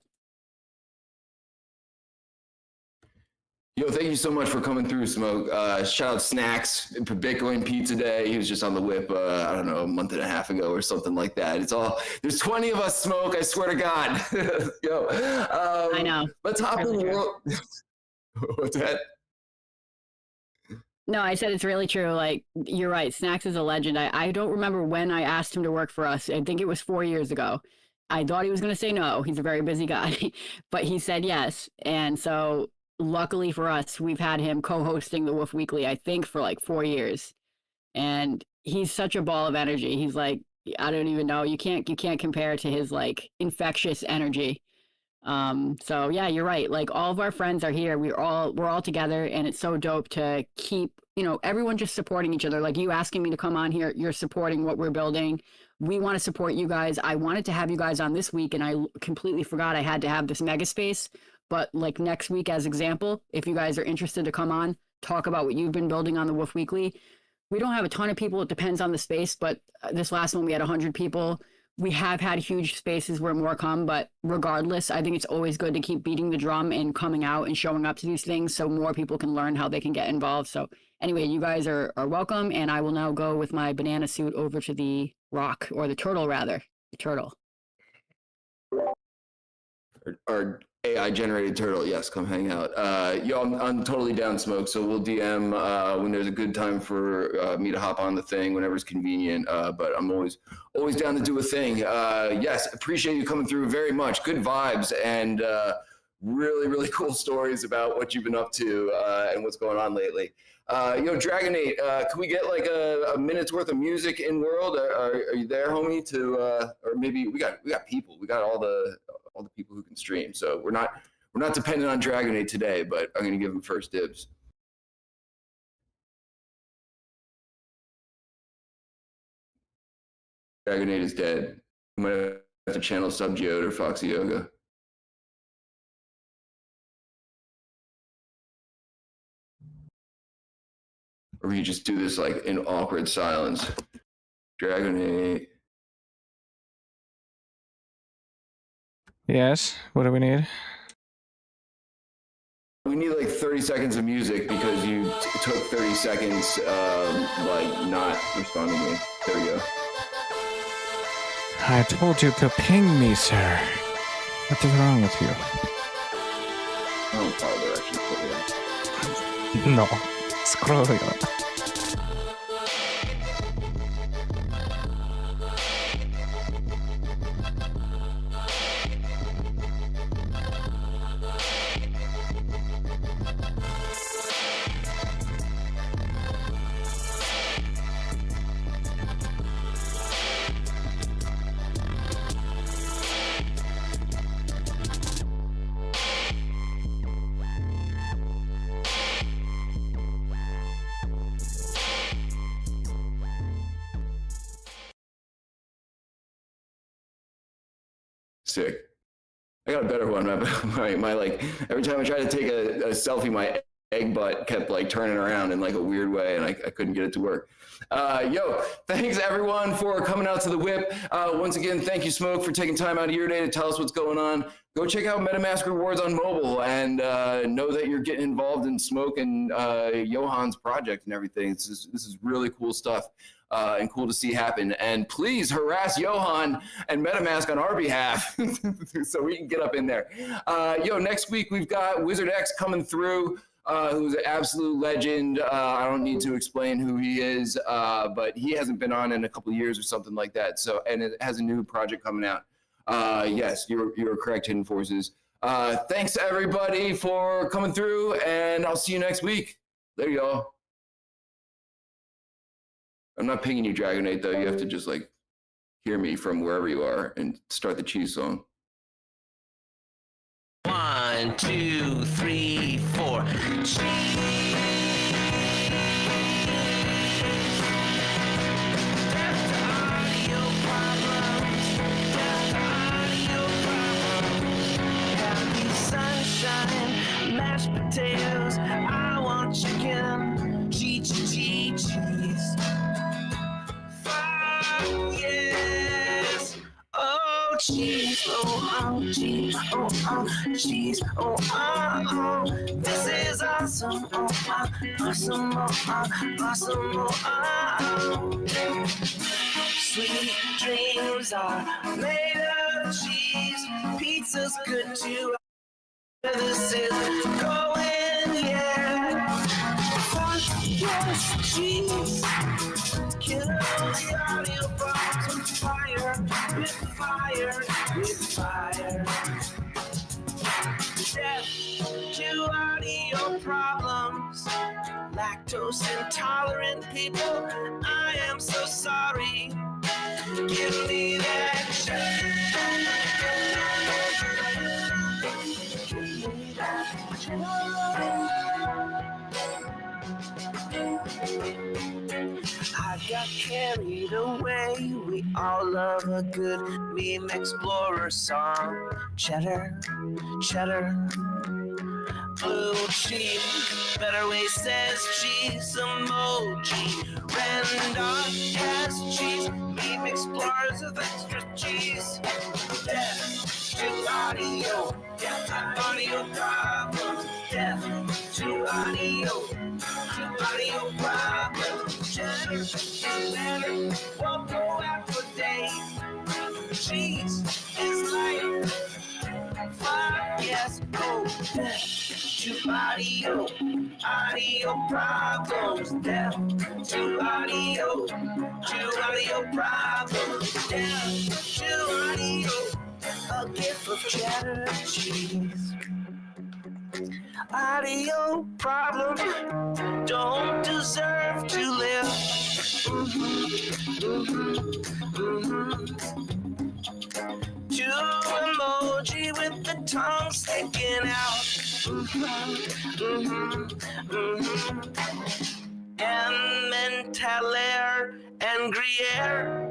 Yo, thank you so much for coming through, Smoke. Shout out Snacks for Bitcoin Pizza Day. He was just on the WIP, I don't know, a month and a half ago or something like that. There's 20 of us, Smoke, I swear to God. Yo, I know. Let's hop in the world. What's that? No, I said it's really true. Like, you're right. Snacks is a legend. I don't remember when I asked him to work for us. I think it was 4 years ago. I thought he was going to say no. He's a very busy guy, but he said yes. And so luckily for us, we've had him co-hosting the WIP Weekly, I think, for like 4 years. And he's such a ball of energy. He's like, I don't even know. You can't compare to his like infectious energy. So yeah, you're right. Like all of our friends are here. We're all together, and it's so dope to keep, everyone just supporting each other. Like you asking me to come on here, you're supporting what we're building. We want to support you guys. I wanted to have you guys on this week, and I completely forgot I had to have this mega space. But like next week, as example, if you guys are interested to come on, talk about what you've been building on the WIP Weekly. We don't have a ton of people. It depends on the space, but this last one we had 100 people. We have had huge spaces where more come, but regardless, I think it's always good to keep beating the drum and coming out and showing up to these things so more people can learn how they can get involved. So anyway, you guys are welcome, and I will now go with my banana suit over to the rock, or the turtle rather, the turtle. Our AI generated turtle, yes, come hang out. Yo, I'm totally down, Smoke. So we'll DM when there's a good time for me to hop on the thing whenever it's convenient. But I'm always down to do a thing. Yes, appreciate you coming through very much. Good vibes and really cool stories about what you've been up to and what's going on lately. Yo, Dragonate, can we get like a minute's worth of music in world? Are you there, homie? Or maybe we got people. We got all the people who can stream. So we're not dependent on Dragonade today, but I'm gonna give him first dibs. Dragonade is dead. I'm gonna have to channel Subgeode or Foxy Yoga. Or we just do this like in awkward silence. Dragonade. Yes, what do we need? We need like 30 seconds of music because you took 30 seconds like not responding to me. There we go. I told you to ping me, sir. What is wrong with you? I don't follow directions. No, screw you. Sick. I got a better one. My like every time I tried to take a selfie, my egg butt kept like turning around in like a weird way, and I couldn't get it to work. Yo, thanks everyone for coming out to the WIP. Once again, thank you, Smoke, for taking time out of your day to tell us what's going on. Go check out MetaMask rewards on mobile, and know that you're getting involved in Smoke and Johan's project and everything. This is really cool stuff. And cool to see happen. And please harass Johan and MetaMask on our behalf so we can get up in there. Yo, next week we've got Wizard X coming through. who's an absolute legend. I don't need to explain who he is, but he hasn't been on in a couple of years or something like that. So, and it has a new project coming out. Yes, you're correct, Hidden Forces. Thanks everybody for coming through, and I'll see you next week. There you go. I'm not pinging you, Dragonate, though. You have to just like hear me from wherever you are and start the cheese song. 1, 2, 3, 4. Sunshine, mashed potatoes. I want chicken, cheese. Fuck yes. Oh, cheese, oh, cheese, oh, cheese, oh. This is awesome, awesome, awesome, oh. Sweet dreams are made of cheese. Pizza's good too. This is going, yeah. Fuck yes, cheese. Kill the audio box with fire, with fire, with fire. Death to audio problems. Lactose intolerant people, I am so sorry. Give me that shit. I got carried away. We all love a good meme explorer song. Cheddar, blue cheese. Better Way says cheese emoji. Randolph has cheese. Meme explorers with extra cheese. Death to audio. Death to audio problems. Death to audio. Audio problems. Cheddar is better. Won't go out for days. Cheese is life. Fuck yes. Oh, death to audio. Audio problems. Death to audio. Audio problems. Death to audio. A gift of cheddar cheese. Audio problems don't deserve to live. Two emoji with the tongue sticking out. Emmentaler and Gruyere.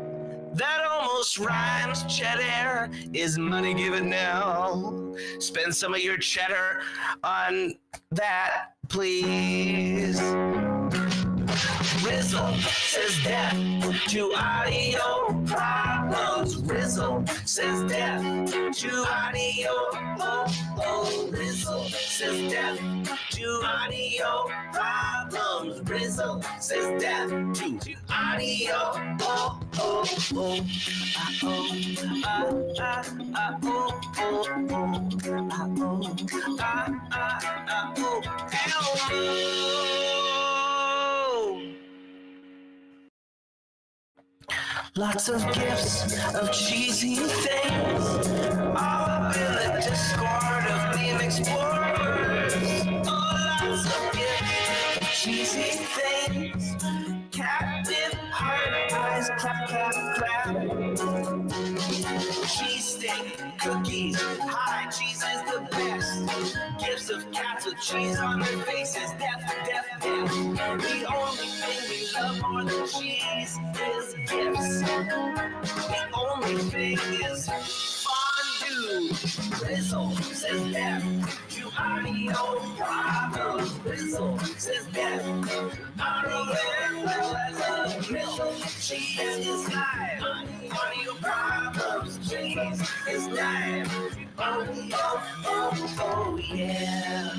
That almost rhymes. Cheddar is money given now. Spend some of your cheddar on that, please. Rizzle says death to audio problems. Rizzle says death to audio. Oh, Rizzle says death to audio problems. Rizzle says death to audio. Lots of gifts of cheesy things, all up in the Discord of Meme Explorers. Oh, lots of gifts of cheesy things, captive heart eyes, clap, clap, clap. Cheesesteak, cookies, hi, cheese is the best. Gifts of cats with cheese on their faces, death. The only thing we love more than cheese is gifts. The only thing is fondue. Rizzle says death to audio problems. Rizzle says death. Audio cheese is live. Audio problems. Cheese is live. Oh, yeah.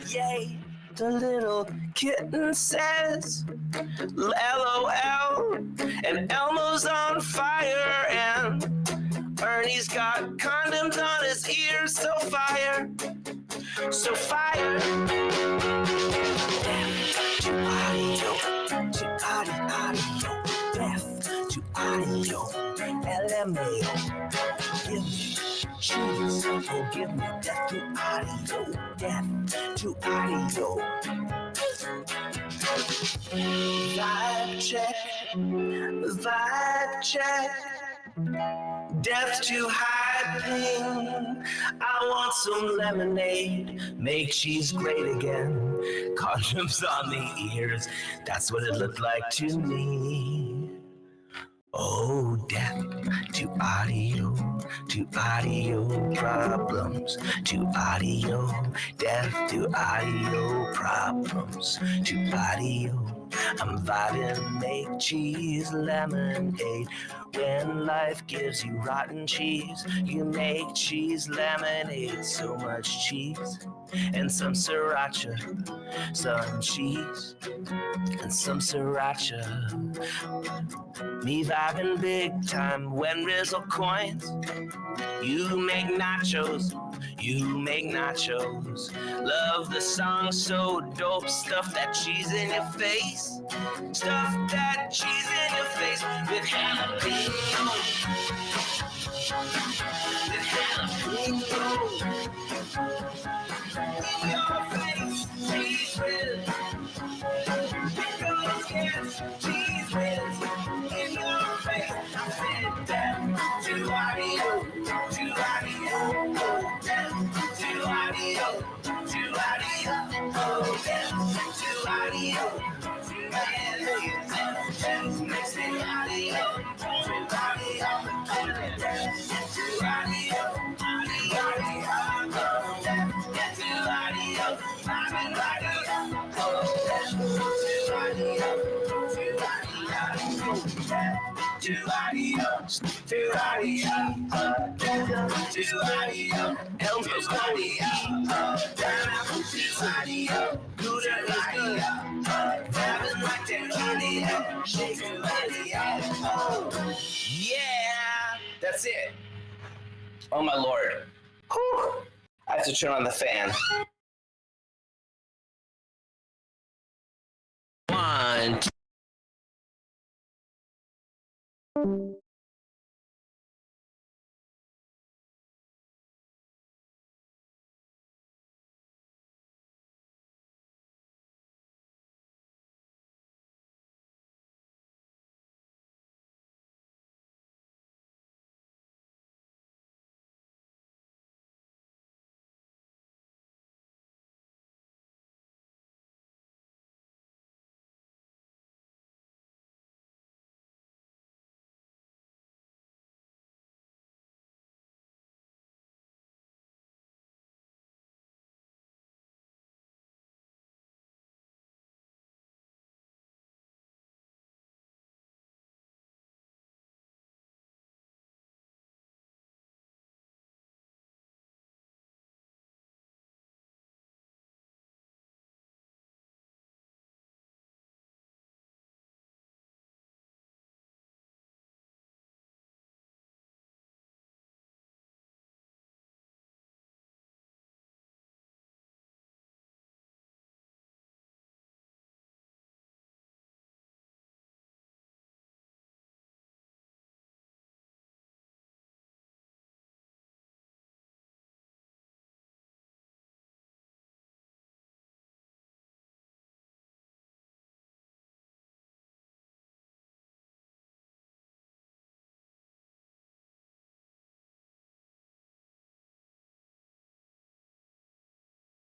Yay. The little kitten says LOL, and Elmo's on fire, and Ernie's got condoms on his ears, so fire, audio, death to audio, LMAO. Give me cheese, oh give me death to audio, death to audio. Vibe check, death to high ping. I want some lemonade, make cheese great again. Condoms on the ears, that's what it looked like to me. Oh, death to audio problems, to audio, death to audio problems, to audio. I'm vibing, make cheese lemonade. When life gives you rotten cheese, you make cheese lemonade. So much cheese and some sriracha, some cheese and some sriracha. Me vibing big time when Rizzle coins. You make nachos, you make nachos. Love the song so dope. Stuff that cheese in your face. Stuff that cheese in your face with jalapeno. With jalapeno. In your face, cheese whiz. Pickles, yes, cheese whiz. In your face, I said death to audio, to audio, oh, death to audio, to audio, oh, death to audio, to audio, death makes me audio, to audio, oh, death to audio, audio, oh, death to audio, audio, oh, death to audio, to audio, to audio, to audio, to audio, Elmo's audio, to audio, Buddha is good, having like the audio, shaking audio, oh, yeah, that's it. Oh my lord, whew, I have to turn on the fan. 1, 2.